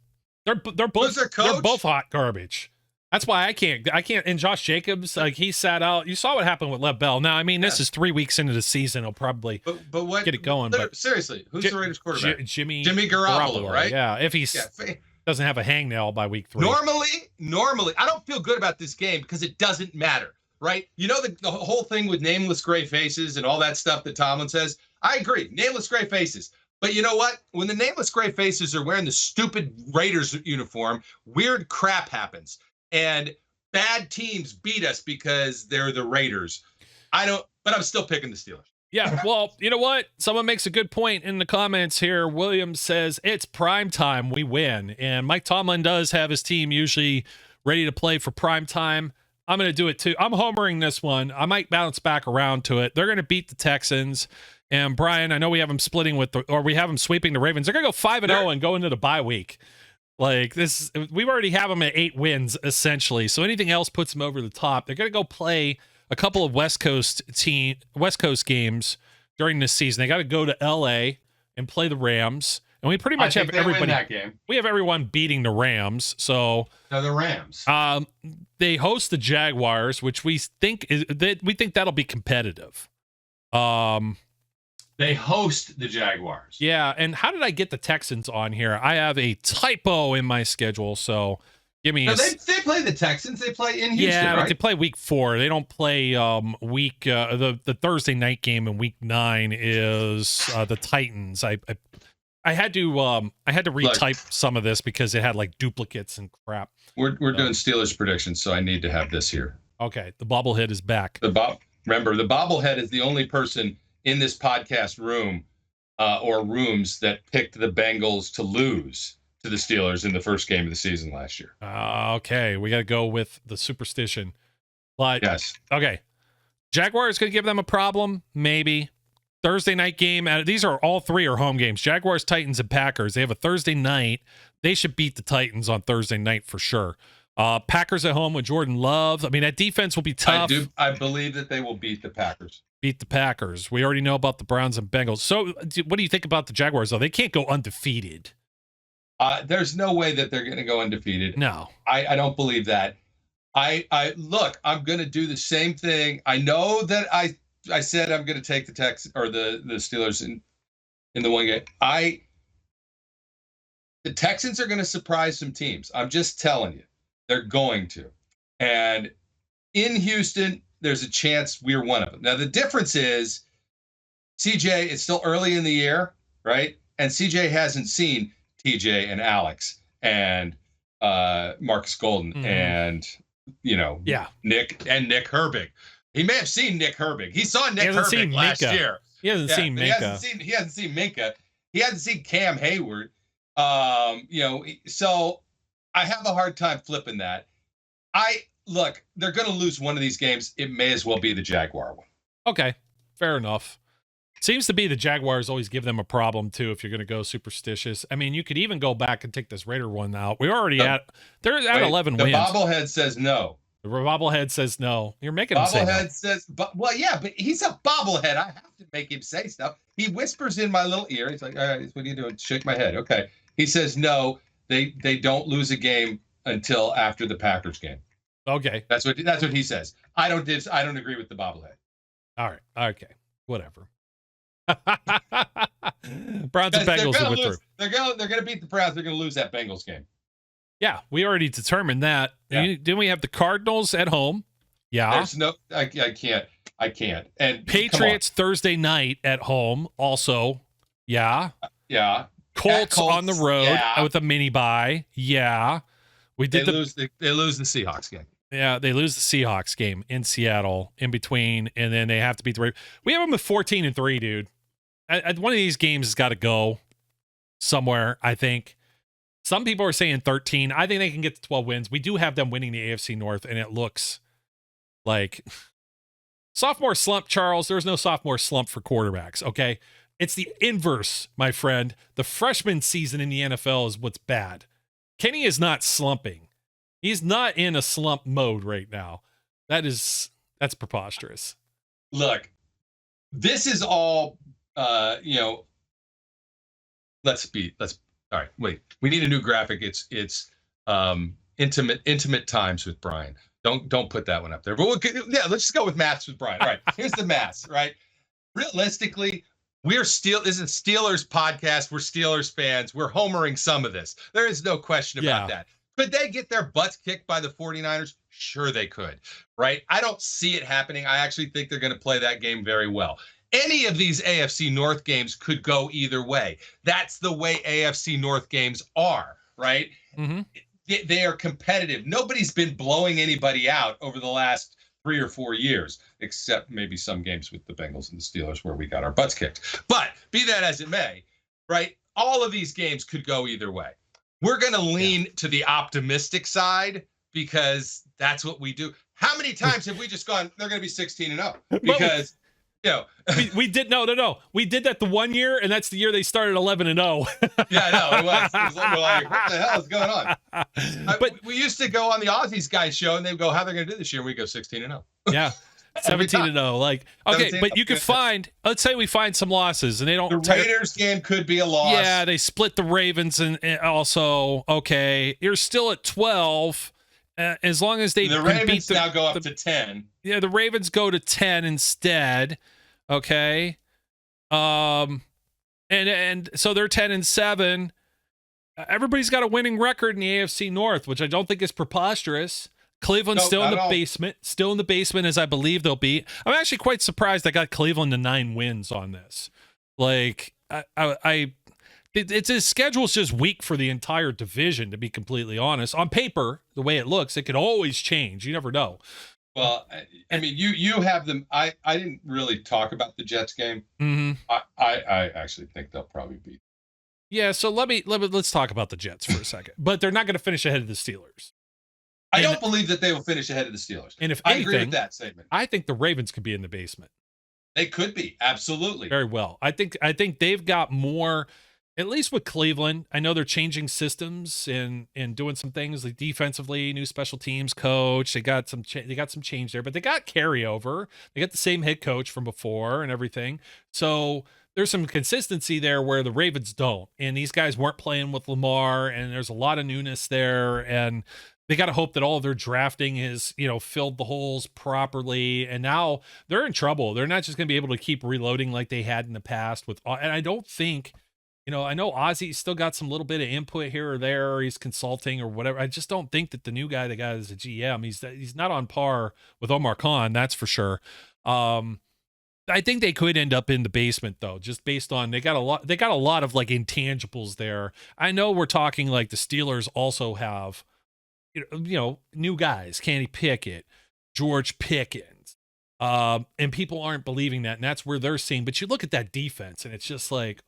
[SPEAKER 2] They're both.
[SPEAKER 3] Who's their coach?
[SPEAKER 2] They're both hot garbage. That's why I can't. And Josh Jacobs, like, he sat out. You saw what happened with Lev Bell. Now, I mean, this is 3 weeks into the season. He'll probably get it going. But
[SPEAKER 3] seriously, who's the Raiders quarterback?
[SPEAKER 2] Jimmy
[SPEAKER 3] Garoppolo, right?
[SPEAKER 2] Yeah, if he's doesn't have a hangnail by week 3.
[SPEAKER 3] Normally, I don't feel good about this game because it doesn't matter, right? You know the whole thing with nameless gray faces and all that stuff that Tomlin says? I agree, nameless gray faces. But you know what? When the nameless gray faces are wearing the stupid Raiders uniform, weird crap happens. And bad teams beat us because they're the Raiders. But I'm still picking the Steelers.
[SPEAKER 2] Yeah, well, you know what? Someone makes a good point in the comments here. Williams says, it's prime time, we win. And Mike Tomlin does have his team usually ready to play for prime time. I'm going to do it too. I'm homering this one. I might bounce back around to it. They're going to beat the Texans. And Brian, I know we have them splitting we have them sweeping the Ravens. They're going to go 5-0 and go into the bye week. Like this, we already have them at 8 wins essentially. So anything else puts them over the top. They're going to go play a couple of West Coast games during this season. They got to go to LA and play the Rams. And we pretty much have everybody
[SPEAKER 3] win that game.
[SPEAKER 2] We have everyone beating the Rams. So
[SPEAKER 3] the Rams.
[SPEAKER 2] They host the Jaguars, which we think that'll be competitive.
[SPEAKER 3] They host the Jaguars.
[SPEAKER 2] Yeah, and how did I get the Texans on here? I have a typo in my schedule, so give me.
[SPEAKER 3] They play the Texans. They play in Houston.
[SPEAKER 2] Yeah,
[SPEAKER 3] right?
[SPEAKER 2] but they play week 4. They don't play the Thursday night game in week 9 is the Titans. I had to retype some of this because it had like duplicates and crap.
[SPEAKER 3] We're doing Steelers predictions, so I need to have this here.
[SPEAKER 2] Okay, the bobblehead is back.
[SPEAKER 3] Remember, the bobblehead is the only person in this podcast room or rooms that picked the Bengals to lose to the Steelers in the first game of the season last year.
[SPEAKER 2] Okay, we got to go with the superstition. But
[SPEAKER 3] yes.
[SPEAKER 2] Okay. Jaguars going to give them a problem? Maybe. Thursday night game. These are all 3 are home games. Jaguars, Titans, and Packers. They have a Thursday night. They should beat the Titans on Thursday night for sure. Packers at home with Jordan Love. I mean, that defense will be tough.
[SPEAKER 3] I believe that they will beat the Packers.
[SPEAKER 2] Beat the Packers. We already know about the Browns and Bengals. So what do you think about the Jaguars, though? They can't go undefeated.
[SPEAKER 3] There's no way that they're going to go undefeated.
[SPEAKER 2] No.
[SPEAKER 3] I don't believe that. Look, I'm going to do the same thing. I know that said I'm going to take the the Steelers in the one game. The Texans are going to surprise some teams. I'm just telling you, they're going to. And in Houston, there's a chance we're one of them. Now the difference is, CJ, it's still early in the year, right? And CJ hasn't seen TJ and Alex and Marcus Golden and Nick Herbig. He may have seen Nick Herbig. He saw Nick Herbig last year.
[SPEAKER 2] He hasn't seen Minka.
[SPEAKER 3] He hasn't seen Minka. He hasn't seen Cam Hayward. So I have a hard time flipping that. Look, they're going to lose one of these games. It may as well be the Jaguar one.
[SPEAKER 2] Okay, fair enough. Seems to be the Jaguars always give them a problem too if you're going to go superstitious. I mean, you could even go back and take this Raider one out. We're already they're at 11 wins.
[SPEAKER 3] The bobblehead says no.
[SPEAKER 2] The bobblehead says no. You're making him say no.
[SPEAKER 3] Bobblehead says, but he's a bobblehead. I have to make him say stuff. He whispers in my little ear. He's like, all right, what are you doing? Shake my head. Okay. He says no. They don't lose a game until after the Packers game.
[SPEAKER 2] Okay.
[SPEAKER 3] That's what he says. I don't agree with the bobblehead.
[SPEAKER 2] All right. Okay. Whatever. Browns and Bengals are through.
[SPEAKER 3] They're gonna beat the Browns. They're gonna lose that Bengals game.
[SPEAKER 2] Yeah, we already determined that. Yeah. Didn't we have the Cardinals at home? Yeah.
[SPEAKER 3] There's no. I can't. And
[SPEAKER 2] Patriots Thursday night at home. Also. Yeah.
[SPEAKER 3] Yeah.
[SPEAKER 2] Colts on the road with a mini bye. Yeah.
[SPEAKER 3] They lose the Seahawks game.
[SPEAKER 2] Yeah, they lose the Seahawks game in Seattle in between, and then they have to beat the Ravens. We have them at 14-3, dude. One of these games has got to go somewhere, I think. Some people are saying 13. I think they can get to 12 wins. We do have them winning the AFC North, and it looks like sophomore slump, Charles. There's no sophomore slump for quarterbacks, okay? It's the inverse, my friend. The freshman season in the NFL is what's bad. Kenny is not slumping. He's not in a slump mode right now. That's preposterous.
[SPEAKER 3] Look, this is all, all right, wait, we need a new graphic. It's intimate times with Brian. Don't put that one up there. But let's just go with maths with Brian. All right, here's the maths, right? Realistically, this is a Steelers podcast. We're Steelers fans. We're homering some of this. There is no question about that. Could they get their butts kicked by the 49ers? Sure they could, right? I don't see it happening. I actually think they're going to play that game very well. Any of these AFC North games could go either way. That's the way AFC North games are, right? Mm-hmm. They are competitive. Nobody's been blowing anybody out over the last 3 or 4 years, except maybe some games with the Bengals and the Steelers where we got our butts kicked. But be that as it may, right? All of these games could go either way. We're going to lean to the optimistic side because that's what we do. How many times have we just gone, they're going to be 16-0? Because,
[SPEAKER 2] we did, no. We did that the one year, and that's the year they started 11-0.
[SPEAKER 3] Yeah, I know. It was like, what the hell is going on? But we used to go on the Aussies guys show, and they would go, how are they going to do this year? And we go 16-0.
[SPEAKER 2] Yeah. 17-0, like, okay, but you could find, let's say we find some losses and they don't.
[SPEAKER 3] The Raiders game could be a loss.
[SPEAKER 2] Yeah, they split the Ravens and also, okay, you're still at 12 as long as they
[SPEAKER 3] the Ravens now go up to 10.
[SPEAKER 2] Yeah, the Ravens go to 10 instead. Okay, and so they're 10-7. Everybody's got a winning record in the AFC North, which I don't think is preposterous. Cleveland's still in the basement, as I believe they'll be. I'm actually quite surprised I got Cleveland to 9 wins on this. Like, its schedule's just weak for the entire division, to be completely honest. On paper, the way it looks, it could always change. You never know.
[SPEAKER 3] Well, I mean, you have them. I didn't really talk about the Jets game.
[SPEAKER 2] Mm-hmm.
[SPEAKER 3] I actually think they'll probably beat.
[SPEAKER 2] Yeah, so let's talk about the Jets for a second. But they're not going to finish ahead of the Steelers.
[SPEAKER 3] I don't believe that they will finish ahead of the Steelers.
[SPEAKER 2] And if
[SPEAKER 3] I
[SPEAKER 2] anything,
[SPEAKER 3] agree with that statement.
[SPEAKER 2] I think the Ravens could be in the basement.
[SPEAKER 3] They could be, absolutely.
[SPEAKER 2] Very well. I think they've got more, at least with Cleveland. I know they're changing systems and doing some things like defensively, new special teams coach. They got some change there, but they got carryover. They got the same head coach from before and everything. So there's some consistency there where the Ravens don't. And these guys weren't playing with Lamar, and there's a lot of newness there. And they got to hope that all of their drafting is, filled the holes properly. And now they're in trouble. They're not just going to be able to keep reloading like they had in the past and I don't think, I know Ozzy's still got some little bit of input here or there, or he's consulting or whatever. I just don't think that the new guy they got as a GM, he's not on par with Omar Khan. That's for sure. I think they could end up in the basement though, just based on they got a lot of like intangibles there. I know we're talking like the Steelers also have, new guys, Kenny Pickett, George Pickens, and people aren't believing that, and that's where they're seeing. But you look at that defense, and it's just like,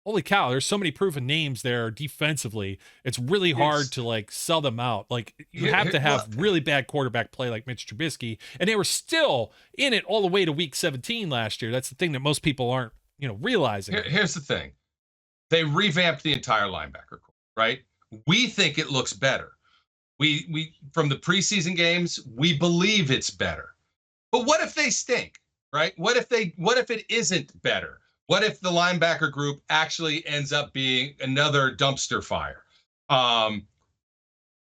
[SPEAKER 2] holy cow, there's so many proven names there defensively. It's really hard to like sell them out. Like you have to have really bad quarterback play like Mitch Trubisky, and they were still in it all the way to week 17 last year. That's the thing that most people aren't, realizing.
[SPEAKER 3] Here's the thing. They revamped the entire linebacker corps, right? We think it looks better. We from the preseason games, we believe it's better. But what if they stink, right? What if it isn't better? What if the linebacker group actually ends up being another dumpster fire?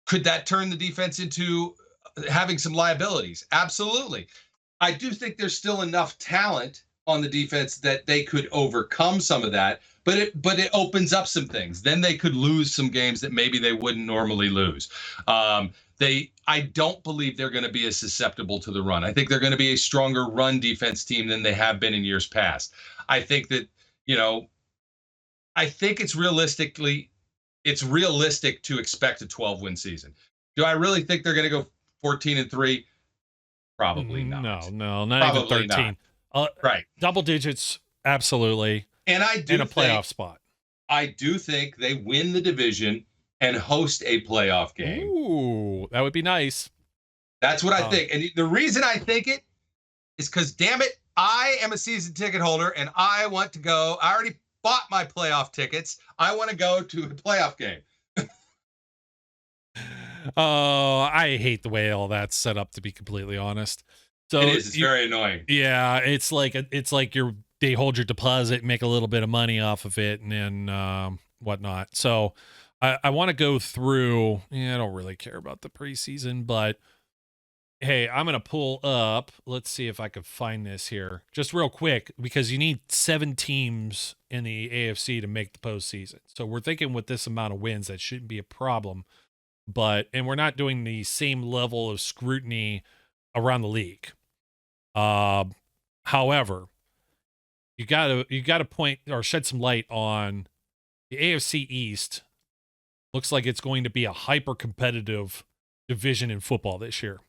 [SPEAKER 3] Could that turn the defense into having some liabilities? Absolutely. I do think there's still enough talent on the defense that they could overcome some of that, but it opens up some things. Then they could lose some games that maybe they wouldn't normally lose. I don't believe they're going to be as susceptible to the run. I think they're going to be a stronger run defense team than they have been in years past. I think that, I think it's realistic to expect a 12-win season. Do I really think they're going to go 14-3? Probably not.
[SPEAKER 2] No, not
[SPEAKER 3] Probably
[SPEAKER 2] even 13.
[SPEAKER 3] Right.
[SPEAKER 2] Double digits, absolutely.
[SPEAKER 3] And I do
[SPEAKER 2] in a playoff spot.
[SPEAKER 3] I do think they win the division and host a playoff game.
[SPEAKER 2] Ooh, that would be nice.
[SPEAKER 3] That's what I think. And the reason I think it is because, damn it, I am a season ticket holder and I want to go. I already bought my playoff tickets. I want to go to a playoff game.
[SPEAKER 2] Oh, I hate the way all that's set up, to be completely honest. So
[SPEAKER 3] it is. It's very annoying.
[SPEAKER 2] Yeah, it's like they hold your deposit and make a little bit of money off of it, and then whatnot. So I want to go through. I don't really care about the preseason, but hey, I'm gonna pull up. Let's see if I can find this here, just real quick, because you need 7 teams in the AFC to make the postseason. So we're thinking with this amount of wins, that shouldn't be a problem. And we're not doing the same level of scrutiny around the league. However, you gotta point or shed some light on the AFC East. Looks like it's going to be a hyper competitive division in football this year.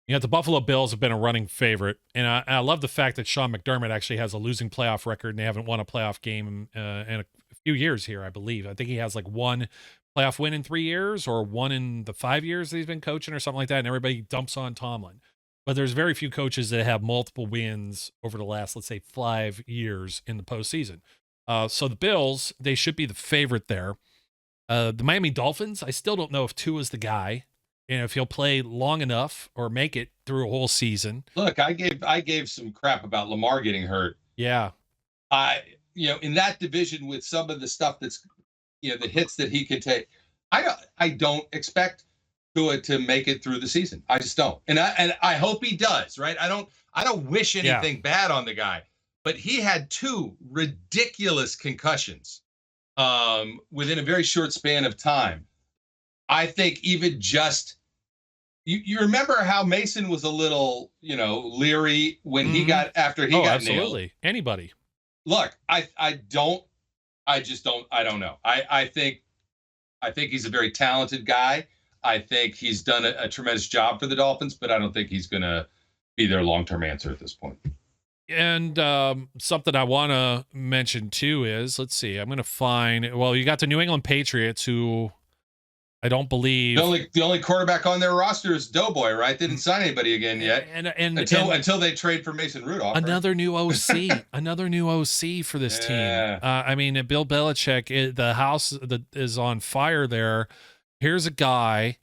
[SPEAKER 2] The Buffalo Bills have been a running favorite, and I love the fact that Sean McDermott actually has a losing playoff record, and they haven't won a playoff game in a few years here, I believe. I think he has like 1 playoff win in 3 years, or 1 in the 5 years that he's been coaching, or something like that, and everybody dumps on Tomlin. But there's very few coaches that have multiple wins over the last, let's say, 5 years in the postseason. So the Bills, they should be the favorite there. The Miami Dolphins, I still don't know if Tua's the guy, and if he'll play long enough or make it through a whole season.
[SPEAKER 3] Look, I gave some crap about Lamar getting hurt.
[SPEAKER 2] Yeah.
[SPEAKER 3] In that division with some of the stuff that's, the hits that he can take, I don't expect Tua to make it through the season. I just don't. And I hope he does, right? I don't wish anything bad on the guy, but he had 2 ridiculous concussions within a very short span of time. I think even just you remember how Mason was a little, leery when he got nailed.
[SPEAKER 2] Absolutely. Anybody.
[SPEAKER 3] Look, I don't know. I think he's a very talented guy. I think he's done a tremendous job for the Dolphins, but I don't think he's going to be their long-term answer at this point.
[SPEAKER 2] And something I want to mention too is, let's see, I'm going to find, you got the New England Patriots, who I don't believe
[SPEAKER 3] the only quarterback on their roster is Doughboy, right? They didn't sign anybody again yet, until they trade for Mason Rudolph.
[SPEAKER 2] Another new OC, another new OC for this team. Bill Belichick, the house that is on fire there. Here's a guy.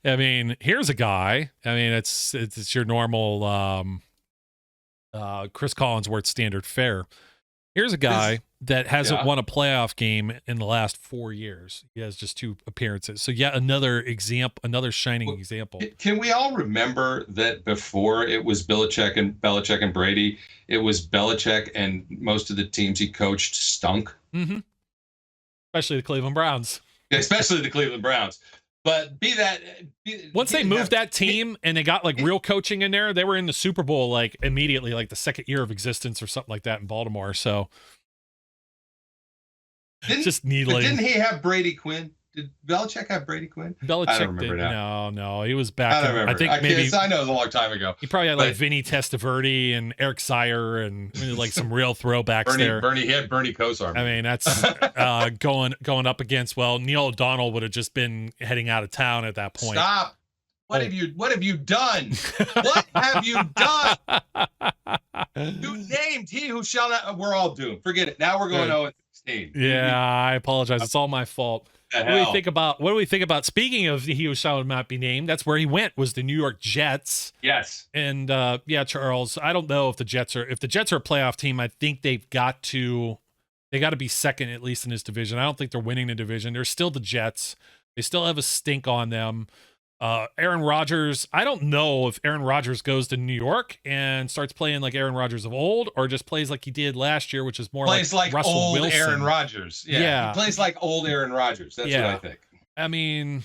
[SPEAKER 2] Here's a guy. It's your normal Chris Collinsworth standard fare. Here's a guy that hasn't
[SPEAKER 3] Yeah.
[SPEAKER 2] won a playoff game in the last 4 years. He has just 2 appearances. So yet another example, another shining
[SPEAKER 3] Well,
[SPEAKER 2] example.
[SPEAKER 3] Can we all remember that before it was Belichick and Brady, it was Belichick and most of the teams he coached stunk,
[SPEAKER 2] Mm-hmm. Especially the Cleveland Browns.
[SPEAKER 3] especially the Cleveland Browns. But
[SPEAKER 2] Once they moved that team and they got like real coaching in there, they were in the Super Bowl like immediately, like the second year of existence or something like that in Baltimore. So just needling.
[SPEAKER 3] Didn't he have Brady Quinn? Did Belichick have Brady Quinn?
[SPEAKER 2] Belichick
[SPEAKER 3] I don't remember
[SPEAKER 2] didn't.
[SPEAKER 3] now.
[SPEAKER 2] No, he was back.
[SPEAKER 3] I don't remember.
[SPEAKER 2] I think maybe
[SPEAKER 3] I know it was a long time ago.
[SPEAKER 2] he probably had like
[SPEAKER 3] But-
[SPEAKER 2] Vinny Testaverde and Eric Sire and like some real throwbacks there.
[SPEAKER 3] He had Bernie Kosar.
[SPEAKER 2] I mean, that's going up against. Well, Neil O'Donnell would have just been heading out of town at that point.
[SPEAKER 3] Stop. What have you done? What have you done? You named he who shall not. We're all doomed. Forget it. Now we're going 0-16.
[SPEAKER 2] Yeah, I apologize. It's all my fault. What do we think about? Speaking of he who shall not be named, that's where he went. Was the New York Jets?
[SPEAKER 3] Yes.
[SPEAKER 2] And yeah, Charles. I don't know if the Jets are a playoff team. I think they got to be second at least in this division. I don't think they're winning the division. They're still the Jets. They still have a stink on them. Aaron Rodgers, I don't know if Aaron Rodgers goes to New York and starts playing like Aaron Rodgers of old, or just plays like he did last year, which is more
[SPEAKER 3] plays like
[SPEAKER 2] Russell
[SPEAKER 3] old
[SPEAKER 2] Wilson.
[SPEAKER 3] Aaron Rodgers. Yeah. He plays like old Aaron Rodgers. That's what I think.
[SPEAKER 2] I mean,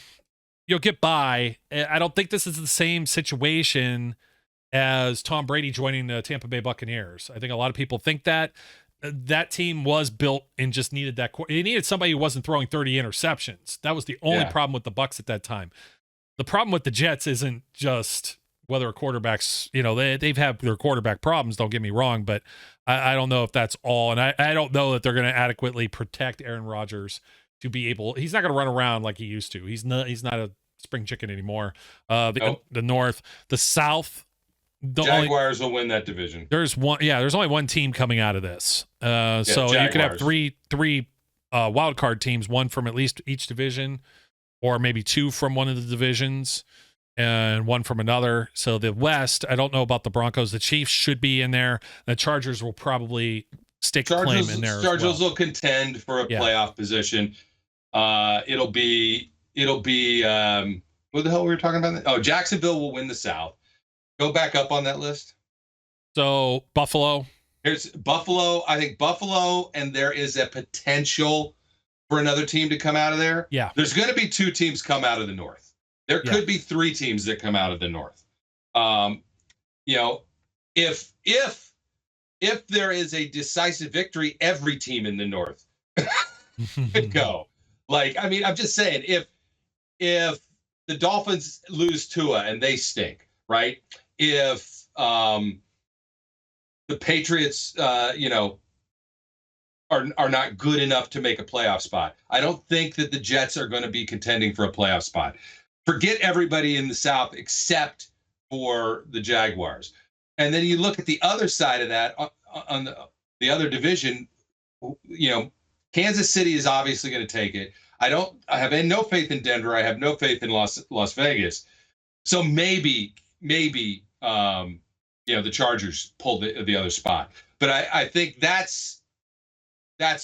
[SPEAKER 2] you'll get by. I don't think this is the same situation as Tom Brady joining the Tampa Bay Buccaneers. I think a lot of people think that. That team was built and just needed that. It needed somebody who wasn't throwing 30 interceptions. That was the only problem with the Bucs at that time. The problem with the Jets isn't just whether a quarterback's, they've had their quarterback problems, don't get me wrong, but I don't know if that's all. And I don't know that they're going to adequately protect Aaron Rodgers to be able, he's not going to run around like he used to. He's not a spring chicken anymore. The North, the South,
[SPEAKER 3] Jaguars will win that division.
[SPEAKER 2] There's only one team coming out of this. So
[SPEAKER 3] Jaguars.
[SPEAKER 2] You could have three wild card teams, one from at least each division, or maybe 2 from one of the divisions and 1 from another. So the West, I don't know about the Broncos. The Chiefs should be in there. The Chargers will probably stake a claim in there.
[SPEAKER 3] Chargers will contend for a playoff position. It'll be what the hell were we talking about? Oh, Jacksonville will win the South. Go back up on that list.
[SPEAKER 2] So Buffalo.
[SPEAKER 3] Here's Buffalo. I think Buffalo, and there is a potential for another team to come out of there.
[SPEAKER 2] Yeah.
[SPEAKER 3] There's going to be 2 teams come out of the North. There could be 3 teams that come out of the North. If there is a decisive victory, every team in the North could go. I'm just saying, if the Dolphins lose Tua and they stink, right? If the Patriots, are not good enough to make a playoff spot, I don't think that the Jets are going to be contending for a playoff spot. Forget everybody in the South except for the Jaguars. And then you look at the other side of that, on the other division, Kansas City is obviously going to take it. I have no faith in Denver. I have no faith in Las Vegas. So maybe the Chargers pull the other spot. But I think that's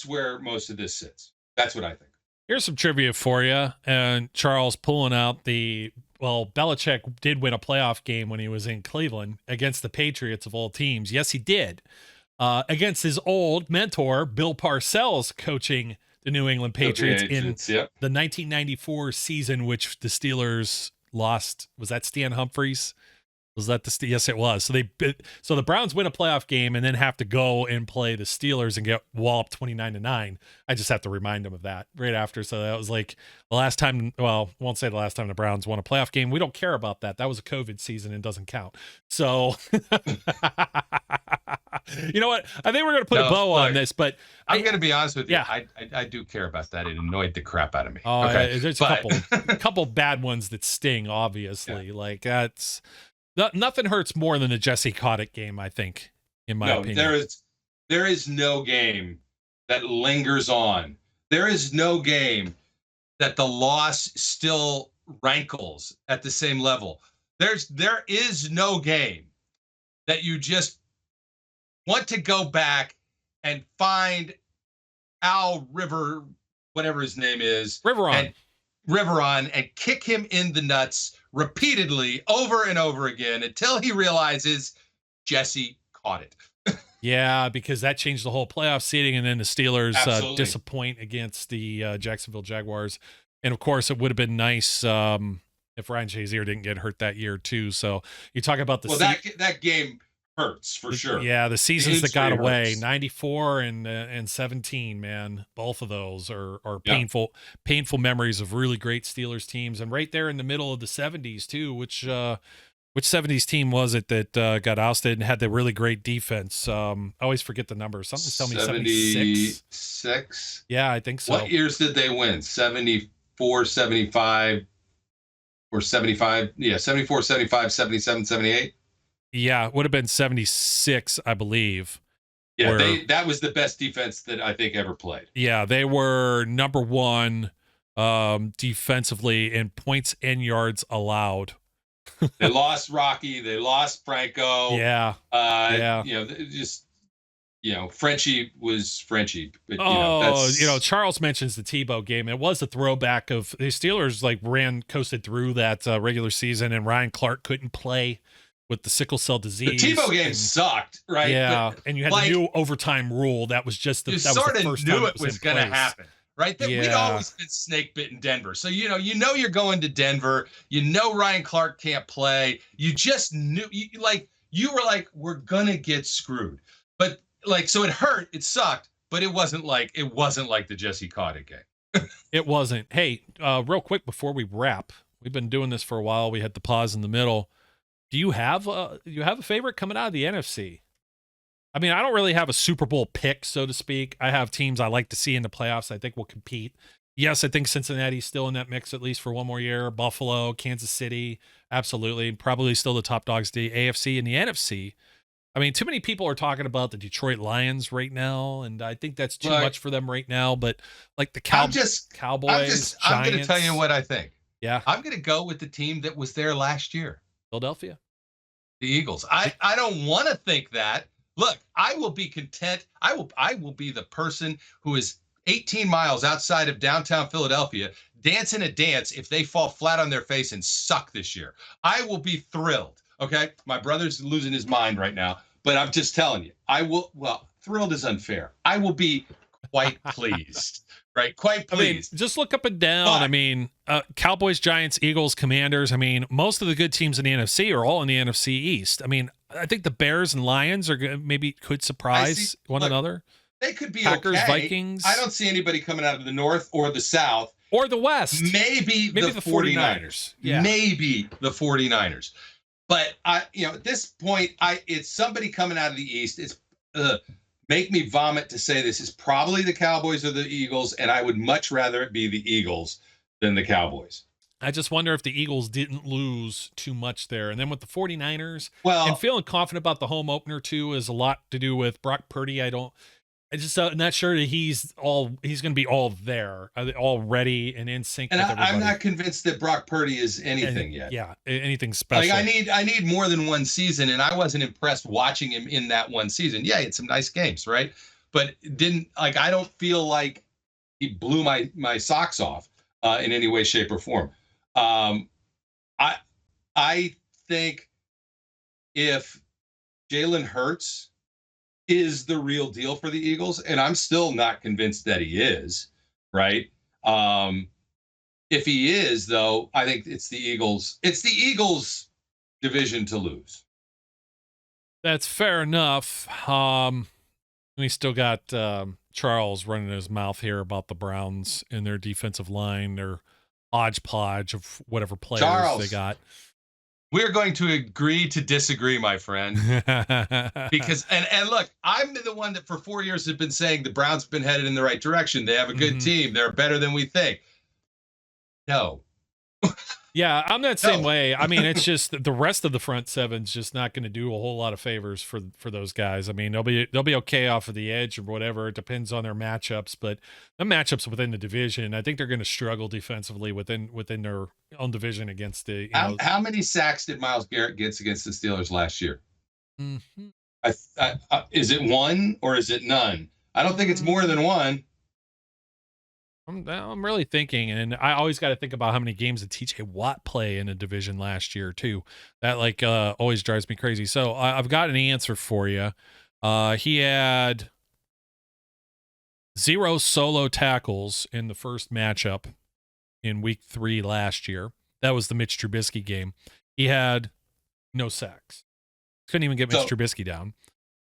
[SPEAKER 3] where most of this sits. That's what I think.
[SPEAKER 2] Here's some trivia for you. And Charles pulling out Belichick did win a playoff game when he was in Cleveland against the Patriots of all teams. Yes, he did. Against his old mentor, Bill Parcells, coaching the New England Patriots in the 1994 season, which the Steelers lost. Was that Stan Humphries? Was that yes, it was. So the Browns win a playoff game and then have to go and play the Steelers and get walloped 29-9. I just have to remind them of that right after. So that was like the last time. Well, I won't say the last time the Browns won a playoff game. We don't care about that. That was a COVID season and doesn't count. So you know what? I think we're going to put a bow on this, but
[SPEAKER 3] I'm going to be honest with you.
[SPEAKER 2] Yeah.
[SPEAKER 3] I do care about that. It annoyed the crap out of me.
[SPEAKER 2] Oh, okay. There's a couple bad ones that sting, obviously. Yeah. Like that's. Nothing hurts more than a Jesse Cottick game, I think, in my opinion.
[SPEAKER 3] There is no game that lingers on. There is no game that the loss still rankles at the same level. There is no game that you just want to go back and find Al River, whatever his name is, Riveron, and kick him in the nuts repeatedly over and over again until he realizes Jesse caught it.
[SPEAKER 2] Yeah, because that changed the whole playoff seeding, and then the Steelers disappoint against the Jacksonville Jaguars. And of course, it would have been nice if Ryan Shazier didn't get hurt that year too. So you talk about
[SPEAKER 3] that game hurts for sure.
[SPEAKER 2] Yeah, the seasons that got away, 94 and 17, man, both of those are painful memories of really great Steelers teams, and right there in the middle of the 70s too, which 70s team was it that got ousted and had the really great defense? I always forget the numbers. Something's telling me
[SPEAKER 3] 76.
[SPEAKER 2] Yeah, I think so.
[SPEAKER 3] What years did they win? 74, 75, or 75? Yeah, 74, 75, 77, 78.
[SPEAKER 2] Yeah, it would have been 76, I believe.
[SPEAKER 3] Yeah, that was the best defense that I think ever played.
[SPEAKER 2] Yeah, they were number one defensively in points and yards allowed.
[SPEAKER 3] They lost Rocky. They lost Franco.
[SPEAKER 2] Yeah.
[SPEAKER 3] Frenchie was Frenchie. But,
[SPEAKER 2] Charles mentions the Tebow game. It was a throwback of the Steelers coasted through that regular season, and Ryan Clark couldn't play with the sickle cell disease.
[SPEAKER 3] The Tebow game sucked, right?
[SPEAKER 2] Yeah, and you had the new overtime rule. That was just
[SPEAKER 3] you sort of knew it was going to happen. Right? We'd always been snake bit in Denver. So, you know you're going to Denver. You know Ryan Clark can't play. You just knew, you were like, we're going to get screwed. But, so it hurt. It sucked. But it wasn't like the Jesse Cauditt game.
[SPEAKER 2] It wasn't. Hey, real quick before we wrap, we've been doing this for a while. We had the pause in the middle. Do you have a favorite coming out of the NFC? I mean, I don't really have a Super Bowl pick, so to speak. I have teams I like to see in the playoffs I think will compete. Yes, I think Cincinnati's still in that mix at least for one more year. Buffalo, Kansas City, absolutely. Probably still the top dogs, the AFC and the NFC. I mean, too many people are talking about the Detroit Lions right now, and I think that's too much for them right now. But like the Cowboys, Giants,
[SPEAKER 3] I'm going to tell you what I think.
[SPEAKER 2] Yeah.
[SPEAKER 3] I'm going to go with the team that was there last year.
[SPEAKER 2] Philadelphia.
[SPEAKER 3] The Eagles. I don't want to think that. Look, I will be content. I will be the person who is 18 miles outside of downtown Philadelphia dancing a dance if they fall flat on their face and suck this year. I will be thrilled. Okay? My brother's losing his mind right now, but I'm just telling you. Thrilled is unfair. I will be quite pleased. Right? Quite pleased.
[SPEAKER 2] I mean, just look up and down. Cowboys, Giants, Eagles, Commanders. I mean, most of the good teams in the NFC are all in the NFC East. I mean, I think the Bears and Lions could surprise one another.
[SPEAKER 3] They could be
[SPEAKER 2] Packers,
[SPEAKER 3] okay.
[SPEAKER 2] Vikings.
[SPEAKER 3] I don't see anybody coming out of the North or the South.
[SPEAKER 2] Or the West.
[SPEAKER 3] Maybe the 49ers.
[SPEAKER 2] Yeah.
[SPEAKER 3] Maybe the 49ers. But at this point, it's somebody coming out of the East. It's make me vomit to say this is probably the Cowboys or the Eagles, and I would much rather it be the Eagles than the Cowboys.
[SPEAKER 2] I just wonder if the Eagles didn't lose too much there. And then with the 49ers, and feeling confident about the home opener too is a lot to do with Brock Purdy. I'm not sure that he's going to be all there, all ready and in sync with everybody.
[SPEAKER 3] I'm not convinced that Brock Purdy is anything yet.
[SPEAKER 2] Yeah, anything special.
[SPEAKER 3] I need more than one season, and I wasn't impressed watching him in that one season. Yeah, he had some nice games, right? But I don't feel like he blew my socks off in any way, shape, or form. I think if Jalen Hurts is the real deal for the Eagles, and I'm still not convinced that he is, right? If he is, though, I think it's the Eagles division to lose.
[SPEAKER 2] That's fair enough. We still got Charles running his mouth here about the Browns and their defensive line, their hodgepodge of whatever players they got.
[SPEAKER 3] We're going to agree to disagree, my friend. Because and look, I'm the one that for 4 years has been saying the Browns have been headed in the right direction. They have a good team. They're better than we think. No.
[SPEAKER 2] Yeah, I'm that same way. I mean, it's just the rest of the front seven's just not going to do a whole lot of favors for those guys. I mean, they'll be okay off of the edge or whatever. It depends on their matchups, but the matchups within the division, I think they're going to struggle defensively within their own division against the.
[SPEAKER 3] How many sacks did Myles Garrett get against the Steelers last year?
[SPEAKER 2] Mm-hmm.
[SPEAKER 3] Is it one or is it none? I don't think it's more than one.
[SPEAKER 2] I'm really thinking, and I always got to think about how many games did TJ Watt play in a division last year too. That always drives me crazy. So I've got an answer for you. He had 0 solo tackles in the first matchup in week 3 last year. That was the Mitch Trubisky game. He had no sacks. Couldn't even get Mitch Trubisky down.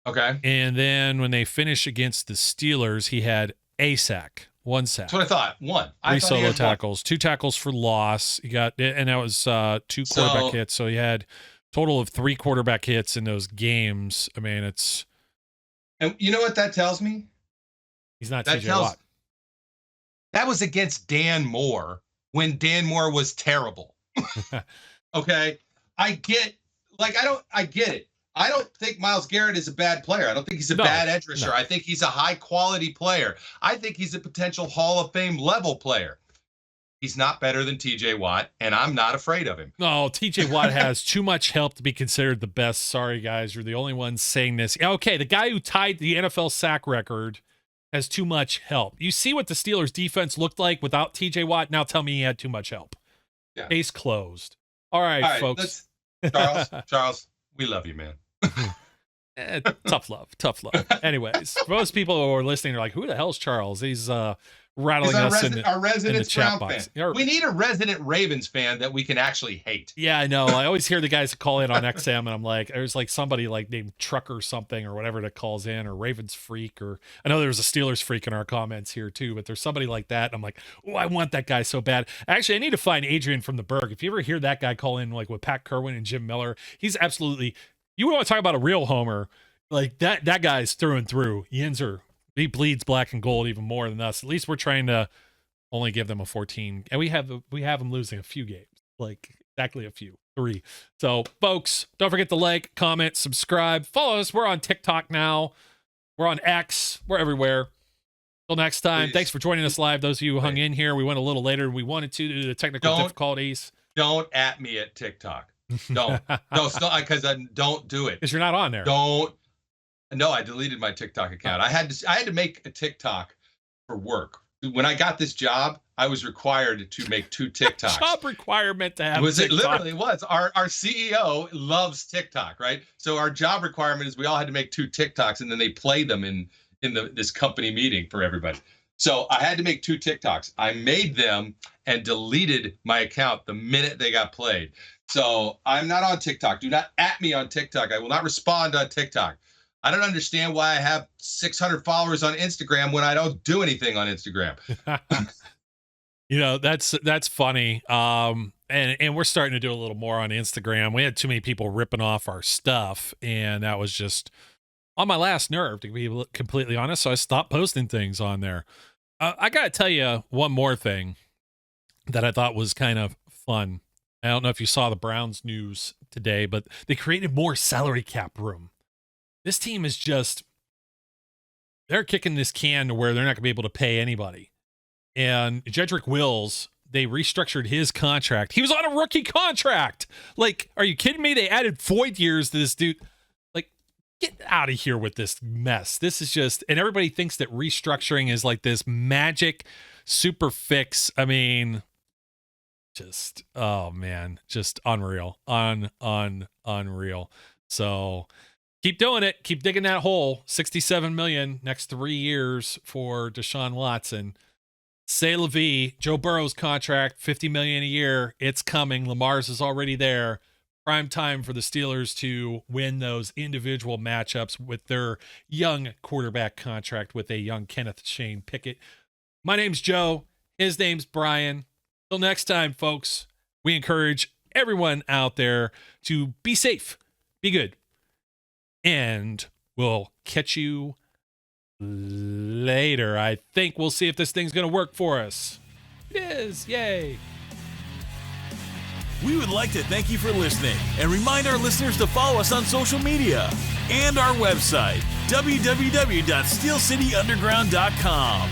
[SPEAKER 3] Okay.
[SPEAKER 2] And then when they finished against the Steelers, he had a sack. 1 sack.
[SPEAKER 3] That's what I thought. 1.
[SPEAKER 2] 3 solo tackles. 2 tackles for loss. He got, and that was 2 quarterback hits. So he had total of 3 quarterback hits in those games. I mean, it's.
[SPEAKER 3] And you know what that tells me?
[SPEAKER 2] He's not TJ Watt.
[SPEAKER 3] That was against Dan Moore when Dan Moore was terrible. Okay. I get it. I don't think Myles Garrett is a bad player. I don't think he's a bad edge rusher. I think he's a high quality player. I think he's a potential Hall of Fame level player. He's not better than TJ Watt, and I'm not afraid of him.
[SPEAKER 2] No, TJ Watt has too much help to be considered the best. Sorry, guys. You're the only ones saying this. Okay, the guy who tied the NFL sack record has too much help. You see what the Steelers defense looked like without TJ Watt. Now tell me he had too much help. Yeah. Case closed. All right, folks.
[SPEAKER 3] Charles, we love you, man.
[SPEAKER 2] Tough love. Anyways, most people who are listening are like, who the hell's Charles? He's rattling us in the chat box.
[SPEAKER 3] We need a resident Ravens fan that we can actually hate.
[SPEAKER 2] Yeah, I know. I always hear the guys call in on XM, and I'm like, there's like somebody like named Truck or something or whatever that calls in, or Ravens Freak, or I know there's a Steelers Freak in our comments here too, but there's somebody like that, and I'm like, oh, I want that guy so bad. Actually, I need to find Adrian from the Berg. If you ever hear that guy call in, like with Pat Kerwin and Jim Miller, he's absolutely. You want to talk about a real homer? Like that guy's through and through. He bleeds black and gold even more than us. At least we're trying to only give them a 14, and we have them losing a few games, like exactly a few, 3. So, folks, don't forget to like, comment, subscribe, follow us. We're on TikTok now. We're on X. We're everywhere. Till next time. Thanks for joining us live. Those of you who hung in here, we went a little later than we wanted to due to the technical difficulties.
[SPEAKER 3] Don't at me at TikTok. Don't. No, because I don't do it.
[SPEAKER 2] Because you're not on there.
[SPEAKER 3] Don't. No, I deleted my TikTok account. I had to make a TikTok for work. When I got this job, I was required to make 2 TikToks.
[SPEAKER 2] Job requirement to have
[SPEAKER 3] TikTok. It literally was. Our CEO loves TikTok, right? So our job requirement is we all had to make 2 TikToks, and then they play them in this company meeting for everybody. So I had to make 2 TikToks. I made them and deleted my account the minute they got played. So I'm not on TikTok. Do not at me on TikTok. I will not respond on TikTok. I don't understand why I have 600 followers on Instagram when I don't do anything on Instagram.
[SPEAKER 2] You know, that's funny. And we're starting to do a little more on Instagram. We had too many people ripping off our stuff, and that was just on my last nerve, to be completely honest. So I stopped posting things on there. I got to tell you one more thing that I thought was kind of fun. I don't know if you saw the Browns news today, but they created more salary cap room. This team is they're kicking this can to where they're not going to be able to pay anybody. And Jedrick Wills, they restructured his contract. He was on a rookie contract. Like, are you kidding me? They added void years to this dude. Like, get out of here with this mess. This is just, and everybody thinks that restructuring is like this magic super fix. I mean, just, oh man, just unreal. Unreal. So keep doing it. Keep digging that hole. $67 million next 3 years for Deshaun Watson. C'est la vie. Joe Burrow's contract, $50 million a year. It's coming. Lamar's is already there. Prime time for the Steelers to win those individual matchups with their young quarterback contract with a young Kenneth Shane Pickett. My name's Joe. His name's Brian. Till next time, folks, we encourage everyone out there to be safe, be good, and we'll catch you later. I think we'll see if this thing's going to work for us. It is. Yay.
[SPEAKER 1] We would like to thank you for listening and remind our listeners to follow us on social media and our website, www.steelcityunderground.com.